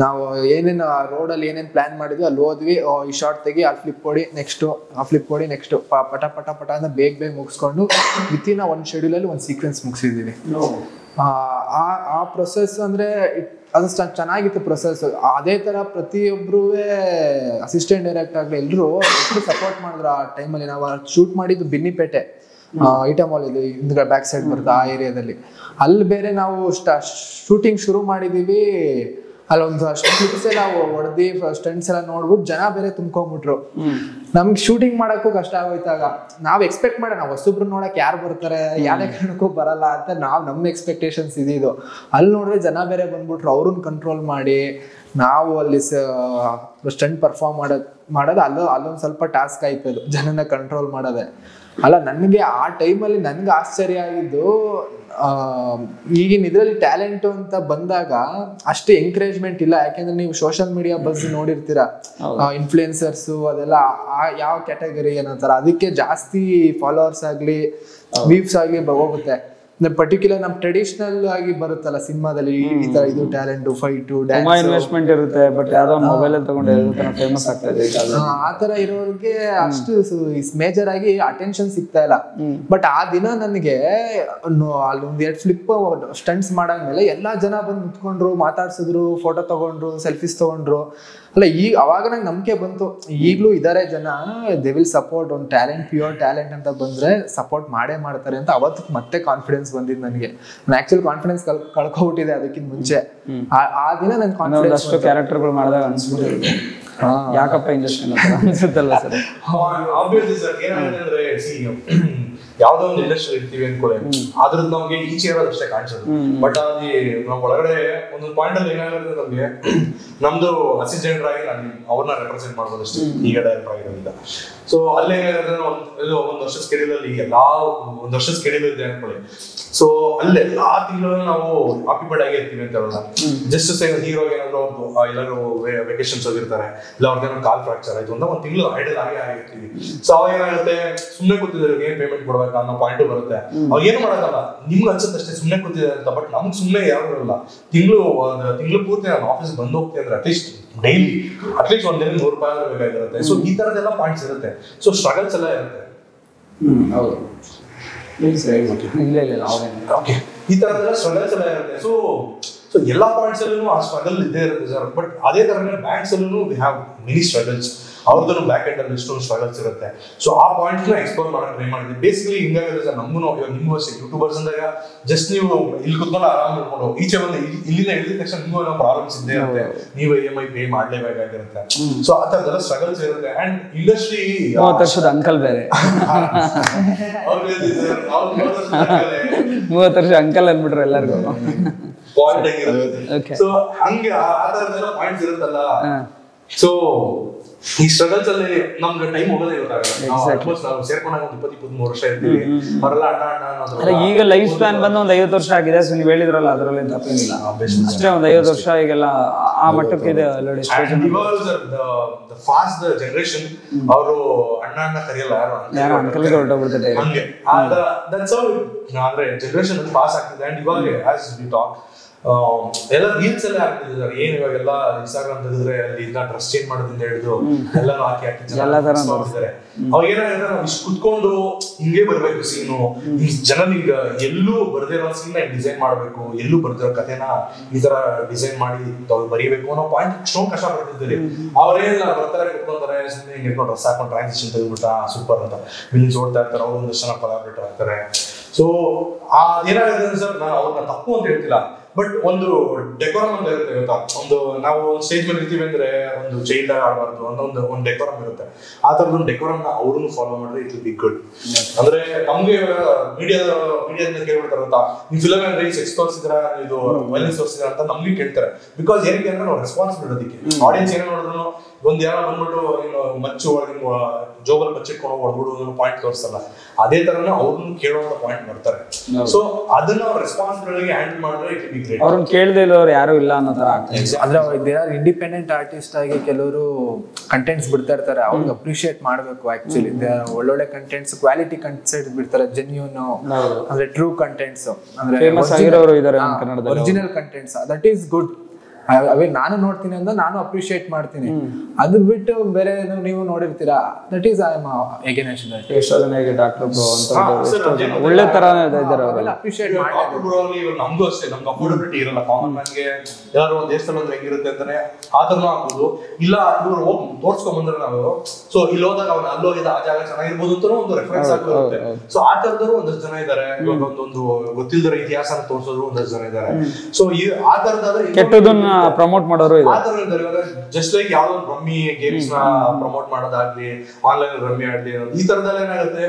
ನಾವು ಏನೇನು ರೋಡಲ್ಲಿ ಏನೇನು ಪ್ಲ್ಯಾನ್ ಮಾಡಿದ್ವಿ ಅಲ್ಲಿ ಹೋದ್ವಿ, ಈ ಶಾರ್ಟ್ ತೆಗಿ, ಅಲ್ಲಿ ಫ್ಲಿಪ್ ಕೊಡಿ, ನೆಕ್ಸ್ಟು ಆ ಫ್ಲಿಪ್ ಕೊಡಿ, ನೆಕ್ಸ್ಟು ಪಟ ಪಟ ಪಟ ಅಂತ ಬೇಗ ಮುಗಿಸ್ಕೊಂಡು ವಿತಿನ್ ಒಂದು ಶೆಡ್ಯೂಲಲ್ಲಿ ಒಂದು ಸೀಕ್ವೆನ್ಸ್ ಮುಗಿಸಿದ್ದೀವಿ. ಆ ಪ್ರೊಸೆಸ್ ಅಂದರೆ ಅದು ಚೆನ್ನಾಗಿತ್ತು ಪ್ರೊಸೆಸ್. ಅದೇ ಥರ ಪ್ರತಿಯೊಬ್ಬರೂ ಅಸಿಸ್ಟೆಂಟ್ ಡೈರೆಕ್ಟರ್ ಆಗಲಿ ಎಲ್ಲರೂ ಎಷ್ಟು ಸಪೋರ್ಟ್ ಮಾಡಿದ್ರು ಆ ಟೈಮಲ್ಲಿ. ನಾವು ಶೂಟ್ ಮಾಡಿದ್ದು ಬಿನ್ನಿಪೇಟೆ ಐಟಮ್ ಹಾಲ್ ಇದೆ, ಹಿಂದ್ಗಡೆ ಬ್ಯಾಕ್ ಸೈಡ್ ಬರುತ್ತೆ ಆ ಏರಿಯಾದಲ್ಲಿ. ಅಲ್ಲಿ ಬೇರೆ ನಾವು ಶೂಟಿಂಗ್ ಶುರು ಮಾಡಿದ್ದೀವಿ. ಅಲ್ಲೊಂದು ಕ್ಲಿಪ್ಸ್ ಎಲ್ಲ ಹೊಡೆದಿ ಸ್ಟಂಟ್ಸ್ ಎಲ್ಲ ನೋಡ್ಬಿಟ್ಟು ಜನ ಬೇರೆ ತುಂಬ್ಕೊಂಡ್ಬಿಟ್ರು. ನಮ್ಗೆ ಶೂಟಿಂಗ್ ಮಾಡೋಕ್ಕೂ ಕಷ್ಟ ಆಗೋಯ್ತಾಗ. ನಾವು ಎಕ್ಸ್ಪೆಕ್ಟ್ ಮಾಡೋಣ ಹೊಸಬ್ರು ನೋಡಕ್ಕೆ ಯಾರು ಬರ್ತಾರೆ, ಯಾವುದೇ ಕಾರಣಕ್ಕೂ ಬರಲ್ಲ ಅಂತ ನಮ್ಮ ಎಕ್ಸ್ಪೆಕ್ಟೇಷನ್ಸ್ ಇದಿದ್ದು. ಅಲ್ಲಿ ನೋಡಿದ್ರೆ ಜನ ಬೇರೆ ಬಂದ್ಬಿಟ್ರು, ಅವ್ರನ್ನ ಕಂಟ್ರೋಲ್ ಮಾಡಿ ನಾವು ಅಲ್ಲಿ ಸ್ಟಂಟ್ ಪರ್ಫಾರ್ಮ್ ಮಾಡೋದು ಅಲ್ಲೊಂದು ಸ್ವಲ್ಪ ಟಾಸ್ಕ್ ಆಯ್ತದು, ಜನನ ಕಂಟ್ರೋಲ್ ಮಾಡೋದೆ. ಅಲ್ಲ ನನಗೆ ಆ ಟೈಮಲ್ಲಿ ನನಗೆ ಆಶ್ಚರ್ಯ ಆಗಿದ್ದು, ಈಗಿನ ಇದರಲ್ಲಿ ಟ್ಯಾಲೆಂಟ್ ಅಂತ ಬಂದಾಗ ಅಷ್ಟು ಎಂಕರೇಜ್ಮೆಂಟ್ ಇಲ್ಲ. ಯಾಕೆಂದ್ರೆ ನೀವು ಸೋಷಿಯಲ್ ಮೀಡಿಯಾ ಬಸ್ ನೋಡಿರ್ತೀರಾ, ಇನ್ಫ್ಲುಯೆನ್ಸರ್ಸು ಅದೆಲ್ಲ ಯಾವ ಕ್ಯಾಟಗರಿ ಏನಂತಾರ, ಅದಕ್ಕೆ ಜಾಸ್ತಿ ಫಾಲೋವರ್ಸ್ ಆಗಲಿ ವ್ಯೂಸ್ ಆಗಲಿ ಹೋಗುತ್ತೆ. ಪರ್ಟಿಕ್ಯುಲರ್ ನಮ್ ಟ್ರೆಡಿಷನಲ್ ಆಗಿ ಬರುತ್ತಲ್ಲ ಸಿನಿಮಾದಲ್ಲಿ ಈ ತರ ಇದು ಟ್ಯಾಲೆಂಟ್ ಫೈಟ್ ತುಂಬಾ ಡ್ಯಾನ್ಸ್ ಇನ್ವೆಸ್ಟ್ಮೆಂಟ್ ಇರುತ್ತೆ, ಬಟ್ ಯಾವ್ದೋ ಮೊಬೈಲ್ ಅಲ್ಲಿ ತಗೊಂಡು ಫೇಮಸ್ ಆಗ್ತಾ ಇದೆ. ಆತರ ಇರೋರಿಗೆ ಅಷ್ಟು ಮೇಜರ್ ಆಗಿ ಅಟೆನ್ಷನ್ ಸಿಗ್ತಾ ಇಲ್ಲ. ಬಟ್ ಆ ದಿನ ನನಗೆ ಅಲ್ಲಿ ಒಂದ್ 2 ಫ್ಲಿಪ್ ಸ್ಟಂಟ್ಸ್ ಮಾಡಾದ್ಮೇಲೆ ಎಲ್ಲಾ ಜನ ಬಂದು ನಿಂತ್ಕೊಂಡ್ರು, ಮಾತಾಡ್ಸಿದ್ರು, ಫೋಟೋ ತಗೊಂಡ್ರು, ಸೆಲ್ಫೀಸ್ ತಗೊಂಡ್ರು. ಅಲ್ಲ ಈಗ ಅವಾಗ ನಂಗೆ ನಂಬಿಕೆ ಬಂತು, ಈಗ್ಲೂ ಇದಾರೆ ಜನ, ದೇ ವಿಲ್ ಸಪೋರ್ಟ್. ಒಂದು ಟ್ಯಾಲೆಂಟ್, ಪ್ಯೂರ್ ಟ್ಯಾಲೆಂಟ್ ಅಂತ ಬಂದ್ರೆ ಸಪೋರ್ಟ್ ಮಾಡೇ ಮಾಡ್ತಾರೆ ಅಂತ ಅವತ್ತು ಮತ್ತೆ ಕಾನ್ಫಿಡೆನ್ಸ್ ಬಂದಿದ್ದು ನನಗೆ. ನಾನು ಆಕ್ಚುಲಿ ಕಾನ್ಫಿಡೆನ್ಸ್ ಕಳ್ಕೊಬಿಟ್ಟಿದೆ ಅದಕ್ಕಿಂತ ಮುಂಚೆ. ಆ ದಿನ ನನ್ ಕಾನ್ಫಿಡೆನ್ಸ್ ಅಷ್ಟು ಕ್ಯಾರೆಕ್ಟರ್ಗಳು ಮಾಡಿದಾಗ ಅನ್ಸ್ಬಿಟ್ಟಿದೆ ಯಾಕಪ್ಪ ಇಂಡಸ್ಟ್ರಿ ಅನ್ಸುತ್ತಲ್ಲ ಸರ್. ಏನಾಗುತ್ತೆ ಯಾವ್ದೋ ಒಂದು ಇಂಡಸ್ಟ್ರಿ ಇರ್ತೀವಿ ಅನ್ಕೊಳ್ಳಿ, ಅದ್ರದ್ದು ನಮ್ಗೆ ಈಚೆ ಇರೋದು ಅಷ್ಟೇ ಕಾಣಿಸೋದು. ಬಟ್ ಅಲ್ಲಿ ನಾವ್ ಒಳಗಡೆ ಒಂದೊಂದು ಪಾಯಿಂಟ್ ಅಲ್ಲಿ ಏನಾಗುತ್ತೆ ನಮ್ಗೆ, ನಮ್ದು ಅಸಿಸ್ಟೆಂಟ್ ಆಗಿ ನಾನು ಅವ್ರನ್ನ ರೆಪ್ರೆಸೆಂಟ್ ಮಾಡ್ಬೋದು ಅಷ್ಟೇ ಈಗ ಡೈರೆಕ್ಟರ್ ಆಗಿರೋದ್ರಿಂದ. ಸೊ ಅಲ್ಲಿ ಏನಾಗುತ್ತೆ, ಒಂದ್ ವರ್ಷ ಸ್ಕೆಡ್ಯೂಲ್ ಅಲ್ಲಿ ಒಂದ್ ವರ್ಷ ಸ್ಕೆಡ್ಯೂಲ್ ಇದೆ ಅನ್ಕೊಳ್ಳಿ. ಸೊ ಅಲ್ಲೇ ಆ ತಿಂಗಳು ನಾವು ಆಕ್ಯುಪೈಡ್ ಆಗಿ ಇರ್ತೀವಿ ಅಂತ ಹೇಳೋಣ. ಜಸ್ಟ್ ಹೀರೋ ಏನಾದ್ರು ಎಲ್ಲರೂ ವೆಕೇಶನ್ಸ್ ಹೋಗಿರ್ತಾರೆ, ಇಲ್ಲ ಅವ್ರದ್ದೇನೋ ಕಾಲ್ ಫ್ರಾಕ್ಚರ್ ಆಯ್ತು ಅಂತ ಒಂದ್ ತಿಂಗಳು ಐಡಲ್ ಆಗಿರ್ತೀವಿ. ಸೊ ಅವಾಗ ಏನಾಗುತ್ತೆ, ಸುಮ್ಮನೆ ಕೂತಿದ್ರೆ ಏನ್ ಪೇಮೆಂಟ್ ಕೊಡ್ಬೇಕು ಅನ್ನೋ ಪಾಯಿಂಟ್ ಬರುತ್ತೆ. ಅವಾಗ ಏನು ಮಾಡೋದಲ್ಲ, ನಿಮ್ಗೆ ಅನ್ಸುತ್ತಷ್ಟೇ ಸುಮ್ಮನೆ ಕೂತಿದೆ ಅಂತ. ಬಟ್ ನಮ್ಗೆ ಸುಮ್ಮನೆ ಯಾರು ಇರಲ್ಲ. ತಿಂಗಳು ಪೂರ್ತಿ ನಾನು ಆಫೀಸ್ ಬಂದು ಹೋಗ್ತೀನಿ ಅಂದ್ರೆ ಅಟ್ಲೀಸ್ಟ್ ಡೈಲಿ ಅಟ್ಲೀಸ್ಟ್ ಒಂದ್ ದಿನ 100 ರೂಪಾಯಿ ಬೇಕಾಗಿರುತ್ತೆ. ಸೊ ಈ ತರದೆಲ್ಲ ಪಾಯಿಂಟ್ಸ್ ಇರುತ್ತೆ. ಸೊ ಸ್ಟ್ರಗಲ್ಸ್ ಎಲ್ಲ ಇರುತ್ತೆ. ಹೌದು, ಓಕೆ, ಈ ತರದೆಲ್ಲ ಸ್ಟ್ರಗಲ್ಸ್ ಎಲ್ಲ ಇರುತ್ತೆ. ಸೊ ಎಲ್ಲಾ ಪಾಯಿಂಟ್ಸ್ ಅಲ್ಲೂ ಆ ಸ್ಟ್ರಗಲ್ ಇದ್ದೇ ಇರುತ್ತೆ ಸರ್. ಬಟ್ ಅದೇ ತರನೇ ಬ್ಯಾಂಕ್ಸ್ ಅಲ್ಲೂ ವಿ ಹ್ಯಾವ್ ಮೆನಿ ಸ್ಟ್ರಗಲ್ಸ್. ಅವ್ರದ್ದು ಬ್ಯಾಕ್ ಎಂಡ್ ಅಲ್ಲಿ ಎಷ್ಟೊಂದು ಸ್ಟ್ರಗಲ್ಸ್ ಇರುತ್ತೆ. ಸೊ ಆ ಪಾಯಿಂಟ್ಸ್ ನ ಎಕ್ಸ್ಪ್ಲೋರ್ ಮಾಡಕ್ ಟ್ರೈ ಮಾಡಿದ್ವಿ. ಬೇಸಿಕಲಿ ಹಿಂಗಾಗುತ್ತೆ ಸರ್, ನಮಗೂ ಇವಾಗ ನಿಮ್ಗೂ ಅಷ್ಟೇ ಯೂಟ್ಯೂಬರ್ಸ್ ಅಂದಾಗ ಜಸ್ಟ್ ನೀವು ಇಲ್ಲಿ ಕುತ್ಕೊಂಡು ಆರಾಮ್ ಮಾಡ್ಕೊಂಡು ಈಚೆ ಬಂದು ಇಲ್ಲಿಂದ ಇಳಿದ ತಕ್ಷಣ ನಿಮ್ಗೂ ಏನೋ ಪ್ರಾಬ್ಲಮ್ಸ್ ಇದ್ದೇ ಇರುತ್ತೆ. ನೀವು EMI ಪೇ ಮಾಡ್ಲೇಬೇಕಾಗಿರುತ್ತೆ. ಸೊ ಆ ತರದೆಲ್ಲ ಸ್ಟ್ರಗಲ್ಸ್ ಇರುತ್ತೆ. ಅಂಡ್ ಇಂಡಸ್ಟ್ರಿ 30 ವರ್ಷದ ಅಂಕಲ್ ಬೇರೆ 30 ವರ್ಷ ಅಂಕಲ್ ಅಂದ್ಬಿಟ್ರೆ ಎಲ್ಲರಿಗೂ ಪಾಯಿಂಟ್ ಆಗಿರುತ್ತೆ. ಸೊ ಹಂಗೆ ಆ ತರದೆಲ್ಲ ಪಾಯಿಂಟ್ಸ್ ಇರುತ್ತಲ್ಲ. ಸೊ ಈ ಸ್ಟ್ರಗಲ್ಸ್ ಅಲ್ಲಿ ನಮ್ಗೆ ಟೈಮ್ ಹೋಗೋದೇ ಗೊತ್ತಾಗಲ್ಲ. ನಾವು ಸೇರ್ಕೊಂಡಾಗ ಒಂದು 20-23 ವರ್ಷ ಇರ್ತೀವಿ. ಅವರೆಲ್ಲ ಅಣ್ಣ ಈಗ ಲೈಫ್ ಸ್ಪ್ಯಾನ್ ಬಂದು ಒಂದು 50 ವರ್ಷ ಆಗಿದೆ. ಸೊ ನೀವು ಹೇಳಿದ್ರಲ್ಲ, ಅದರಲ್ಲಿ ತಪ್ಪೇನಿಲ್ಲ. ಅಷ್ಟೇ ಒಂದು 50 ವರ್ಷ ಈಗೆಲ್ಲ ಆ ಮಟ್ಟಕ್ಕೆ ಇದೆ ಆಲ್ರೆಡಿ. ಫಾಸ್ಟ್ ಜನರೇಷನ್ ಅವರು ಅಣ್ಣ ಕರೆಯಲ್ಲ, ಯಾರು ಅಂಕಲ್ಗೆ ಹೊರಟೋಗ್ಬಿಡ್ತಾರೆ ಹಂಗೆ. ಅಂದ್ರೆ ಜನರೇಷನ್ ಅಲ್ಲಿ ಪಾಸ್ ಆಗ್ತಿದೆ. ಅಂಡ್ ಇವಾಗ ಆಸ್ ವಿ ಟಾಕ್ ಎಲ್ಲ ರೀಲ್ಸ್ ಎಲ್ಲ ಆಗ್ತಿದ್ದಾರೆ. ಏನ್ ಇವಾಗೆಲ್ಲ ಇನ್ಸ್ಟಾಗ್ರಾಮ್ ತೆಗೆದ್ರೆ ಅಲ್ಲಿ ಡ್ರೆಸ್ ಚೇಂಜ್ ಮಾಡೋದ್ರಿಂದ ಹಿಡಿದು ಎಲ್ಲಾನು ಹಾಕಿ ನೋಡ್ತಿದ್ದಾರೆ. ಅವಾಗ ಏನಾಗುತ್ತೆ, ನಾವು ಇಷ್ಟು ಕುತ್ಕೊಂಡು ಹಿಂಗೆ ಬರ್ಬೇಕು ಸೀನು. ಈ ಜನ ಈಗ ಎಲ್ಲೂ ಬರ್ದಿರೋ ಸೀನ್ ಡಿಸೈನ್ ಮಾಡ್ಬೇಕು, ಎಲ್ಲೂ ಬರ್ದಿರೋ ಕಥೆನ ಈ ತರ ಡಿಸೈನ್ ಮಾಡಿ ಬರೀಬೇಕು ಅನ್ನೋ ಪಾಯಿಂಟ್ ಇಷ್ಟೊಂದು ಕಷ್ಟ ಪಡ್ತಿದ್ದೀರಿ. ಅವ್ರೇನಿಲ್ಲ, ಬರ್ತಾರೆ ಕುತ್ಕೊಂತಾರೆ, ಸುಮ್ಮನೆ ಹಿಂಗೆ ಇಟ್ಕೊಂಡು ಡ್ರೆಸ್ ಹಾಕೊಂಡು ಟ್ರಾನ್ಸಿಷನ್ ತೆಗೆದ್ಬಿಟ್ಟ ಸೂಪರ್ ಅಂತ ವಿಲಿನ್ಸ್ ಓಡ್ತಾ ಇರ್ತಾರೆ. ಅವ್ರು ಒಂದಷ್ಟು ಜನ ಕೊಲಾಬ್ರೇಟರ್ ಆಗ್ತಾರೆ. ಸೊ ಏನಾಗುತ್ತೆ ಸರ್, ನಾನು ಅವ್ರನ್ನ ತಪ್ಪು ಅಂತ ಹೇಳ್ತಿಲ್ಲ, ಬಟ್ ಒಂದು ಡೆಕೋರಮ್ ಅಂತ ಇರುತ್ತೆ ಗೊತ್ತಾ. ಒಂದು ನಾವು ಸ್ಟೇಜ್ ಮೇಲೆ ಇರ್ತೀವಿ ಅಂದ್ರೆ ಒಂದು ಚೈಲ್ಡ್ ಆಡಬಾರ್ದು ಅನ್ನೋ ಒಂದು ಡೆಕೋರಮ್ ಇರುತ್ತೆ. ಆ ತರದೊಂದು ಡೆಕೋರಮ್ ನ ಅವ್ರನ್ನು ಫಾಲೋ ಮಾಡಿದ್ರೆ ಇಟ್ ವಿಲ್ ಬಿ ಗುಡ್. ಅಂದ್ರೆ ನಮ್ಗೆ ಮೀಡಿಯಾದಿಂದ ಕೇಳ್ಬಿಡ್ತಾರೆ ಗೊತ್ತಾ, ನೀವು ಫಿಲಮ್ ಏನ್ರಿ ಸೆಕ್ಸ್ ತೋರಿಸಿದ್ರ, ಇದು ವೈಲೆನ್ಸ್ ತೋರಿಸಿದ್ರ ಅಂತ ನಮ್ಗೆ ಕೇಳ್ತಾರೆ. ಬಿಕಾಸ್ ಏನಕ್ಕೆ ಅಂದ್ರೆ ನಾವು ರೆಸ್ಪಾನ್ಸಿಬಲ್ ಅದಕ್ಕೆ. ಆಡಿಯನ್ಸ್ ಏನೋ ನೋಡಿದ್ರು ಒಂದ್ ಯಾರೋ ಬಂದ್ಬಿಟ್ಟು ನೀನು ಮಚ್ಚು ಒಳಗೆ ಜೋಬಲ್ ಬಚ್ಚಿಟ್ಕೊಂಡು ಹೊಡ್ಬಿಡು ಪಾಯಿಂಟ್ ತೋರಿಸಲ್ಲ. ಅದೇ ತರನ ಅವ್ರನ್ನು ಕೇಳುವಂತ ಪಾಯಿಂಟ್ ಬರ್ತಾರೆ. ಸೊ ಅದನ್ನ ಅವ್ರು ರೆಸ್ಪಾನ್ಸಿಬಲ್ ಆಗಿ ಹ್ಯಾಂಡಲ್ ಮಾಡಿದ್ರೆ ಇಟ್ ವಿಲ್ ಬಿ ಗ್ರೇಟ್. ಅವ್ರನ್ನ ಕೇಳದೆ ಇರೋರು ಯಾರು ಇಲ್ಲ ಅನ್ನೋ ತರ ಆಗ್ತದೆ. ಅಂದ್ರೆ ದೇ ಆರ್ ಇಂಡಿಪೆಂಡೆಂಟ್ ಆರ್ಟಿಸ್ಟ್ ಆಗಿ ಕೆಲವರು ಕಂಟೆಂಟ್ಸ್ ಬಿಡ್ತಾ ಇರ್ತಾರೆ. ಅವ್ರಿಗೆ ಅಪ್ರಿಶಿಯೇಟ್ ಮಾಡ್ಬೇಕು. ಆಕ್ಚುಲಿ ಒಳ್ಳೊಳ್ಳೆ ಕಂಟೆಂಟ್ಸ್, ಕ್ವಾಲಿಟಿ ಕಂಟೆಂಟ್ಸ್ ಬಿಡ್ತಾರೆ, ಜೆನ್ಯೂನ್ ಅಂದ್ರೆ ಟ್ರೂ ಕಂಟೆಂಟ್ಸ್, ಅಂದ್ರೆ ಫೇಮಸ್ ಆಗಿರೋರು ಇದಾರೆ ನಮ್ಮ ಕನ್ನಡದಲ್ಲಿ, original contents. That is good. ಅವೇ ನಾನು ನೋಡ್ತೀನಿ ಅಂತ ನಾನು ಅಪ್ರಿಶಿಯೇಟ್ ಮಾಡ್ತೀನಿ. ಅದು ಬಿಟ್ಟು ಬೇರೆ ನೀವು ನೋಡಿರ್ತೀರಾ, that is I am against that. ಎಷ್ಟೋ ಜನ ಈಗ ಡಾಕ್ಟರ್ ಬ್ರೋ ಅಂತ ಒಳ್ಳೆ ತರ ಇದ್ದಾರೆ, ಅವರೆಲ್ಲ ಅಪ್ರಿಶಿಯೇಟ್ ಮಾಡಿ. ನಮ್ಗೂ ಅಷ್ಟೇ, ನಮ್ಗೆ ಅಫೋರ್ಡಬಿಲಿಟಿ ಇರಲ್ಲ. ಕಾಮನ್ ಮ್ಯಾನ್ಗೆ ಎಲ್ಲಾರು ಒಂದು ದೇಶದಲ್ಲಿ ಒಂದು ಹೆಂಗಿರುತ್ತೆ ಅಂತಾನೆ ಆ ತರನೂ ಆಗ್ಬೋದು. ಇಲ್ಲ ಇವ್ರು ಹೋಗಿ ತೋರ್ಸ್ಕೊಂಡ್ ಬಂದ್ರೆ ನಾವು, ಸೊ ಇಲ್ಲಿ ಹೋದಾಗ ಅವ್ನ ಅಲ್ಲೋಗಿದ್ದ ಆ ಜಾಗ ಚೆನ್ನಾಗಿರ್ಬೋದು ಅಂತ ಒಂದು ರೆಫರೆನ್ಸ್ ಆಗಿರುತ್ತೆ. ಸೊ ಆ ತರದವರು ಒಂದಷ್ಟು ಜನ ಇದ್ದಾರೆ. ಇವಾಗ ಒಂದು ಗೊತ್ತಿಲ್ದಿರೋ ಇತಿಹಾಸನ ತೋರ್ಸೋರು ಒಂದಷ್ಟು ಜನ ಇದ್ದಾರೆ. ಸೊ ಆ ತರದಾದ್ರೆ ಕೆಟ್ಟದನ್ನ ಪ್ರಮೋಟ್ ಮಾಡೋರು ಇದ್ದಾರೆ. ಜಸ್ಟ್ ಲೈಕ್ ಯಾವ್ದೋ ಒಂದು ರಮ್ಮಿ ಗೇಮ್ಸ್ ನ ಪ್ರಮೋಟ್ ಮಾಡೋದಾಗ್ಲಿ, ಆನ್ಲೈನ್ ರಮ್ಮಿ ಆಡ್ಲಿ, ಈ ತರದಲ್ಲಿ ಏನಾಗುತ್ತೆ,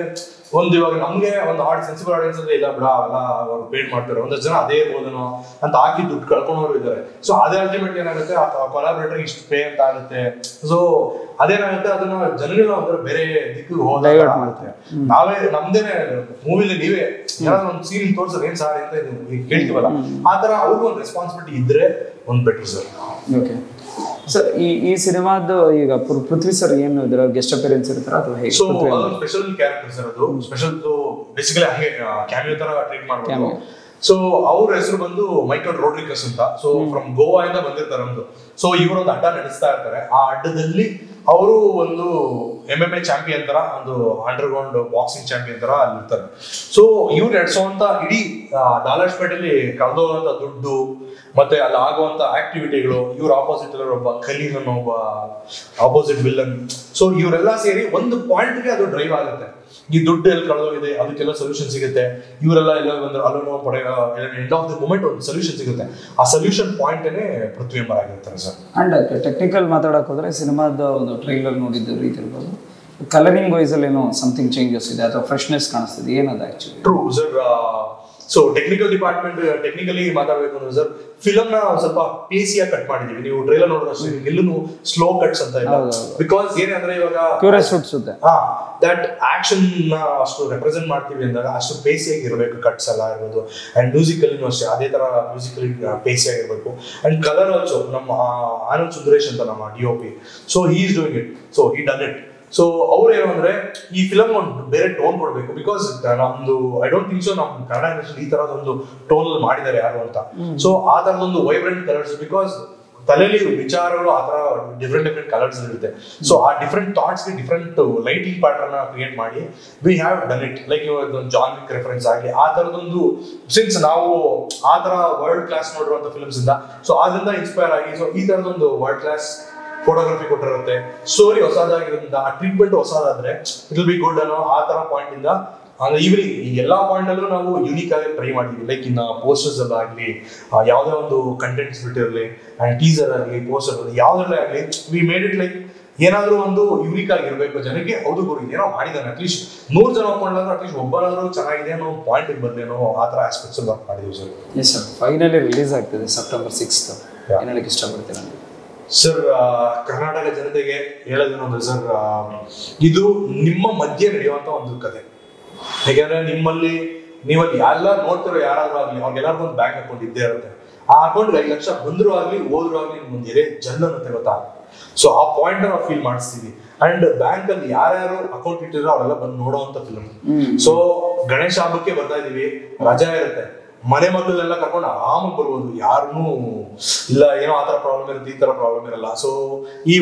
ಒಂದು ಇವಾಗ ನಮ್ಗೆ ಒಂದು ಸೆನ್ಸಿಬಲ್ ಆಡಿಯನ್ಸ್ ಅಂದ್ರೆ ಇಲ್ಲ ಬಿಡ ಅಲ್ಲ ಅವ್ರು ಪೇಡ್ ಮಾಡ್ತಾರೆ, ಒಂದಷ್ಟು ಜನ ಅದೇ ಇರ್ಬೋದನೋ ಅಂತ ಹಾಕಿ ದುಡ್ಡು ಕಳ್ಕೊಂಡವ್ರು ಇದ್ದಾರೆ. ಸೊ ಅದೇ ಅಲ್ಟಿಮೇಟ್ ಏನಾಗುತ್ತೆ, ಆ ಕೊಲಾಬ್ರೇಟರ್ ಇಷ್ಟು ಪೇ ಅಂತ ಆಗುತ್ತೆ. ಸೊ ಅದೇನಾಗುತ್ತೆ, ಅದನ್ನ ಜನಗಳನ್ನ ಒಂಥರ ಬೇರೆ ದಿಕ್ಕಿಗೆ ಹೋದಾಗ ನಾವೇ ನಮ್ದೇನೆ ಮೂವಿಲಿ ನೀವೇ ಯಾರಾದ್ರೂ ಒಂದು ಸೀನ್ ತೋರ್ಸೋದು ಏನ್ ಸಾರ್ ಅಂತ ಕೇಳ್ತೀವಲ್ಲ, ಆ ತರ ಅವ್ರಿಗೂ ಒಂದು ರೆಸ್ಪಾನ್ಸಿಬಿಲಿಟಿ ಇದ್ರೆ ಒಂದು ಬೆಟರ್ ಸರ್. ಓಕೆ ಸರ್, ಈ ಸಿನಿಮಾದ ಈಗ ಪೃಥ್ವಿ ಸರ್ ಏನು ಇದರ ಗೆಸ್ಟ್ ಅಪಿಯರೆನ್ಸ್ ಇರ್ತಾರ ಅಥವಾ ಹೇಗೆ? ಸೊ ಸ್ಪೆಷಲ್ ಕ್ಯಾರೆಕ್ಟರ್ ಸರ್, ಅದು ಸ್ಪೆಷಲ್ ಬೇಸಿಕಲಿ ಹಂಗೆ ಕ್ಯಾಮಿಯೋ ತರ ಟ್ರೀಟ್ ಮಾಡ್ಬೋದು. ಸೊ ಅವ್ರ ಹೆಸರು ಬಂದು ಮೈಕಲ್ ರೋಡ್ರಿಗಸ್ ಅಂತ. ಸೊ ಫ್ರಮ್ ಗೋವಾ ಇಂದ ಬಂದಿರ್ತಾರೆ ಒಂದು. ಸೊ ಇವರೊಂದು ಅಡ್ಡ ನಡೆಸ್ತಾ ಇರ್ತಾರೆ. ಆ ಅಡ್ಡದಲ್ಲಿ ಅವರು ಒಂದು MMA ಚಾಂಪಿಯನ್ ತರ, ಒಂದು ಅಂಡರ್ಗ್ರೌಂಡ್ ಬಾಕ್ಸಿಂಗ್ ಚಾಂಪಿಯನ್ ತರ ಅಲ್ಲಿರ್ತಾರೆ. ಸೊ ಇವ್ರು ನಡೆಸುವಂತ ಇಡೀ ಡಾಲರ್ಸ್ಪೇಟೆಯಲ್ಲಿ ಕಳೆದೋಗುವಂತ ದುಡ್ಡು ಮತ್ತೆ ಅಲ್ಲಿ ಆಗುವಂತ ಆಕ್ಟಿವಿಟಿಗಳು, ಇವ್ರ ಆಪೋಸಿಟ್ ಒಬ್ಬ ಖಲೀಲ್ ಅನ್ನೋ ಒಬ್ಬ ಆಪೋಸಿಟ್ ವಿಲ್ಲನ್. ಸೊ ಇವರೆಲ್ಲ ಸೇರಿ ಒಂದು ಪಾಯಿಂಟ್ಗೆ ಅದು ಡ್ರೈವ್ ಆಗುತ್ತೆ. ಈ ದುಡ್ಡು ಎಲ್ಲಿ ಕಳೆದೋಗಿದೆ ಅದಕ್ಕೆಲ್ಲ ಸೊಲ್ಯೂಷನ್ ಸಿಗುತ್ತೆ. ಇವರೆಲ್ಲ ಎಲ್ಲ ಬಂದ್ರೆ ಅಲ್ಲೂ ಎಂಡ್ ಆಫ್ ದ ಮೂಮೆಂಟ್ ಒಂದು ಸೊಲ್ಯೂಷನ್ ಸಿಗುತ್ತೆ. ಆ ಸೊಲ್ಯೂಷನ್ ಪಾಯಿಂಟೇ ಪೃಥ್ವಿ ಎಂಬರ್ ಆಗಿರ್ತಾರೆ ಸರ್. ಅಂಡ್ ಟೆಕ್ನಿಕಲ್ ಮಾತಾಡಕ್ ಹೋದ್ರೆ ಸಿನಿಮಾದ ಒಂದು ಟ್ರೈಲರ್ ನೋಡಿದ್ದು ರೀತಿ ಇರ್ಬೋದು, ಕಲರಿಂಗ್ ವೈಸ್ ಅಲ್ಲಿ ಏನೋ ಸಮಥಿಂಗ್ ಚೇಂಜಸ್ ಇದೆ ಅಥವಾ ಫ್ರೆಶ್ನೆಸ್ ಕಾಣಿಸ್ತಿದೆ, ಏನದು actually? True sir. So technically ಮಾತಾಡ್ಬೇಕು ಅಂದ್ರೆ ಸರ್, ಫಿಲಮ್ ನ ಸ್ವಲ್ಪ ಪೇಸಿಯಾಗಿ ಕಟ್ ಮಾಡಿದೀವಿ. ನೀವು ಟ್ರೈಲರ್ ನೋಡಿದ್ರೆ ಎಲ್ಲೂ ಸ್ಲೋ ಕಟ್ಸ್ ಅಂತ ಇಲ್ಲ. ಬಿಕಾಸ್ ಏನಂದ್ರೆ ಇವಾಗ ದಟ್ ಆಕ್ಷನ್ ನ ಅಷ್ಟು ರೆಪ್ರೆಸೆಂಟ್ ಮಾಡ್ತೀವಿ ಅಂದಾಗ ಅಷ್ಟು ಪೇಸಿಯಾಗಿ ಇರಬೇಕು ಕಟ್ಸ್ ಎಲ್ಲ ಇರ್ಬೋದು. ಅಂಡ್ ಮ್ಯೂಸಿಕಲ್ಲಿನೂ ಅಷ್ಟೇ ಅದೇ ತರ ಮ್ಯೂಸಿಕಲಿ ಪೇಸಿಯಾಗಿ ಇರಬೇಕು. ಅಂಡ್ ಕಲರ್ ಆಲ್ಸೋ ನಮ್ಮ ಆನಂದ್ ಸುಂದರೇಶ್ ಅಂತ ನಮ್ಮ DOP, so he is doing it. So he done it. So ಅವ್ರು ಏನು ಅಂದ್ರೆ ಈ ಫಿಲಮ್ ಒಂದು ಬೇರೆ ಟೋನ್ ಕೊಡ್ಬೇಕು. ಬಿಕಾಸ್ ನಮ್ದು ಐ ಡೋಂಟ್ ಥಿಂಕ್ ಸೊ ನಮ್ ಕನ್ನಡ ಇಂಡಸ್ಟ್ರಿ ಈ ತರದೊಂದು ಟೋನ್ ಅಲ್ಲಿ ಮಾಡಿದ್ದಾರೆ ಯಾರು ಅಂತ. ಸೊ ಆ ತರದೊಂದು ವೈಬ್ರೆಂಟ್ ಕಲರ್ಸ್, ಬಿಕಾಸ್ ತಲೆಯಲ್ಲಿ ವಿಚಾರಗಳು ಆ ತರ ಡಿಫ್ರೆಂಟ್ ಕಲರ್ಸ್ ಇರುತ್ತೆ. ಸೊ ಆ ಡಿಫ್ರೆಂಟ್ ಥಾಟ್ಸ್ ಗೆ ಡಿಫ್ರೆಂಟ್ ಲೈಟಿಂಗ್ ಪ್ಯಾಟರ್ನ್ ಕ್ರಿಯೇಟ್ ಮಾಡಿ we have done it. Like ಇವಾಗ ಜಾನ್ ವಿಕ್ ರೆಫರೆನ್ಸ್ ಆಗಲಿ ಆ ತರದೊಂದು, ಸಿನ್ಸ್ ನಾವು ಆ ತರ ವರ್ಲ್ಡ್ ಕ್ಲಾಸ್ ನೋಡಿರುವಂತ ಫಿಲ್ಮ್ಸ್ ಇಂದ, ಸೊ ಅದರಿಂದ ಇನ್ಸ್ಪೈರ್ ಆಗಿ ಸೊ ಈ ತರದೊಂದು ವರ್ಲ್ಡ್ ಕ್ಲಾಸ್ ಫೋಟೋಗ್ರಫಿ ಕೊಟ್ಟಿರುತ್ತೆ. ಸ್ಟೋರಿ ಹೊಸದಾಗಿರೋದ್ರಿಂದ ಆ ಟ್ರೀಟ್ಮೆಂಟ್ ಹೊಸದಾದ್ರೆ ಇಟ್ ವಿಲ್ ಬಿ ಗುಡ್ ಅನ್ನೋ ಆ ತರ ಪಾಯಿಂಟ್ ಇಂದ ಈವ್ನಿಂಗ್ ಈ ಎಲ್ಲಾ ಪಾಯಿಂಟ್ ಅಲ್ಲೂ ನಾವು ಯೂನಿಕ್ ಆಗಿ ಟ್ರೈ ಮಾಡಿದ್ವಿ. ಲೈಕ್ ಇನ್ನ ಪೋಸ್ಟರ್ಸ್ ಎಲ್ಲ ಆಗ್ಲಿ, ಯಾವುದೇ ಒಂದು ಕಂಟೆಂಟ್ಸ್ ಬಿಟ್ಟಿರಲಿ, ಅಂಡ್ ಟೀಸರ್ ಆಗಲಿ, ಪೋಸ್ಟರ್ ಆಗಲಿ, ಯಾವ್ದ್ರಲ್ಲೇ ಆಗಲಿ ವಿ ಮೇಡ್ ಇಟ್ ಲೈಕ್ ಏನಾದ್ರೂ ಒಂದು ಯೂನಿಕ್ ಆಗಿರ್ಬೇಕು ಜನಕ್ಕೆ. ಹೌದು ಗುರು ಏನೋ ಮಾಡಿದಾನೆ, ಅಟ್ಲೀಸ್ಟ್ 100 ಜನ ಒಪ್ಕೊಂಡ್ರೆ ಅಟ್ಲೀಸ್ಟ್ ಒಬ್ಬರಾದ್ರೂ ಚೆನ್ನಾಗಿದೆ ಅನ್ನೋ ಪಾಯಿಂಟ್ ಬಂದೇನೋ ಆ ತರ ಆಸ್ಪೆಕ್ಟ್ಸ್ ವರ್ಕ್ ಮಾಡಿದ್ವಿ sir. Yes sir, finally release ಆಗ್ತದೆ September 6th. ಏನ್ ಹೇಳಕ್ಕೆ ಇಷ್ಟಪಡ್ತೀರಾ ಸರ್? ಕರ್ನಾಟಕ ಜನತೆಗೆ ಹೇಳೋದೇನು ಅಂದ್ರೆ ಸರ್, ಇದು ನಿಮ್ಮ ಮಧ್ಯೆ ನಡೆಯುವಂತ ಒಂದು ಕಥೆ. ಯಾಕಂದ್ರೆ ನೀವಲ್ಲಿ ಎಲ್ಲ ನೋಡ್ತಿರೋ ಯಾರಾದ್ರೂ ಆಗ್ಲಿ ಅವ್ರಿಗೆಲ್ಲರಿಗೂ ಒಂದು ಬ್ಯಾಂಕ್ ಅಕೌಂಟ್ ಇದ್ದೇ ಇರುತ್ತೆ. ಆ ಅಕೌಂಟ್ 5 ಲಕ್ಷ ಬಂದ್ರು ಆಗ್ಲಿ ಹೋದ್ರು ಆಗ್ಲಿ ನಿಮ್ಗೆ ಎದೆ ಜಲ್ ಅನ್ನತ್ತೆ ಗೊತ್ತಾ. ಸೊ ಆ ಪಾಯಿಂಟ್ ನಾವು ಫೀಲ್ ಮಾಡಿಸ್ತೀವಿ. ಅಂಡ್ ಬ್ಯಾಂಕ್ ಅಲ್ಲಿ ಯಾರ್ಯಾರು ಅಕೌಂಟ್ ಇಟ್ಟಿರೋ ಅವರೆಲ್ಲ ಬಂದು ನೋಡೋವಂತ ಫಿಲ್ಮ್. ಸೊ ಗಣೇಶ ಹಬ್ಬಕ್ಕೆ ಬರ್ತಾ ಇದೀವಿ, ರಜಾ ಇರುತ್ತೆ, ಮನೆ ಮಕ್ಕಳೆಲ್ಲ ಕರ್ಕೊಂಡು ಆರಾಮಾಗಿ ಬರ್ಬೋದು. ಯಾರನ್ನೂ ಇಲ್ಲ ಏನೋ ಆತರ ಪ್ರಾಬ್ಲಮ್ ಇರುತ್ತೆ, ಈ ತರ ಪ್ರಾಬ್ಲಮ್ ಇರಲ್ಲ. ಸೊ ಈ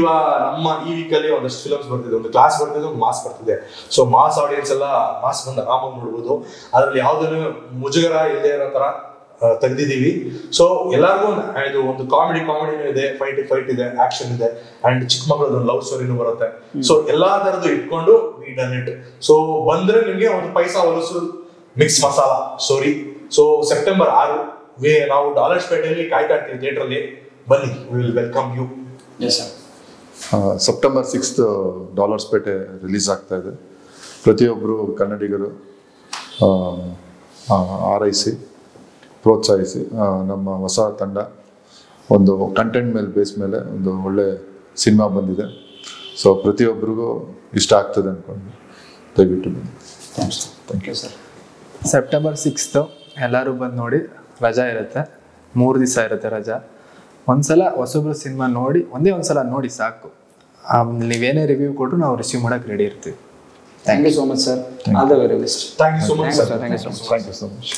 ವೀಕಲ್ಲಿ ಒಂದಷ್ಟು ಫಿಲಮ್ಸ್ ಬರ್ತಿದೆ, ಒಂದು ಕ್ಲಾಸ್ ಬರ್ತಿದೆ, ಒಂದು ಮಾಸ್ ಬರ್ತಿದೆ. ಸೊ ಮಾಸ್ ಆಡಿಯನ್ಸ್ ಎಲ್ಲ ಮಾಸ್ ಬಂದು ಆರಾಮಾಗಿ ನೋಡ್ಬೋದು. ಅದ್ರಲ್ಲಿ ಯಾವ್ದನ್ನು ಮುಜುಗರ ಇಲ್ಲದೆ ಇರೋ ತರ ತೆಗ್ದಿದೀವಿ. ಸೊ ಎಲ್ಲರಿಗೂ ಇದು ಒಂದು ಕಾಮಿಡಿನೂ ಇದೆ, ಫೈಟ್ ಇದೆ, ಆಕ್ಷನ್ ಇದೆ, ಅಂಡ್ ಚಿಕ್ಕ ಮಕ್ಕಳದ್ದು ಲವ್ ಸ್ಟೋರಿನೂ ಬರುತ್ತೆ. ಸೊ ಎಲ್ಲಾ ತರದ್ದು ಇಟ್ಕೊಂಡು ವಿ ಡನ್ ಇಟ್. ಸೊ ಬಂದ್ರೆ ನಿಮ್ಗೆ ಒಂದು ಪೈಸಾ ಹೊಲಸು mix masala story. So September 6 ನಾವು ಡಾಲರ್ಸ್ಪೇಟೆಯಲ್ಲಿ ಕಾಯ್ತಾ ಇರ್ತೀವಿ ಥಿಯೇಟರ್ ಅಲ್ಲಿ, ಬನ್ನಿ, we will welcome you. September 6th Dollarspete release ಆಗ್ತಾ ಇದೆ. ಪ್ರತಿಯೊಬ್ಬರು ಕನ್ನಡಿಗರು ಆರೈಸಿ ಪ್ರೋತ್ಸಾಹಿಸಿ. ನಮ್ಮ ಹೊಸ ತಂಡ ಒಂದು ಕಂಟೆಂಟ್ ಬೇಸ್ ಮೇಲೆ ಒಂದು ಒಳ್ಳೆ ಸಿನಿಮಾ ಬಂದಿದೆ. ಸೊ ಪ್ರತಿಯೊಬ್ಬರಿಗೂ ಇಷ್ಟ ಆಗ್ತದೆ ಅಂದ್ಕೊಂಡು ದಯವಿಟ್ಟು ಬನ್ನಿ. Thank you sir. September 6th ಎಲ್ಲರೂ ಬಂದು ನೋಡಿ. ರಜಾ ಇರುತ್ತೆ, 3 ದಿವಸ ಇರುತ್ತೆ ರಜಾ. ಒಂದ್ಸಲ ಹೊಸಬ್ರು ಸಿನಿಮಾ ನೋಡಿ, ಒಂದ್ಸಲ ನೋಡಿ ಸಾಕು. ನೀವೇನೇ ರಿವ್ಯೂ ಕೊಟ್ಟರು ನಾವು ರಿಸೀವ್ ಮಾಡೋಕೆ ರೆಡಿ ಇರ್ತೀವಿ. Thank you so much sir. All the very best. Thank you so much sir. Thank you so much.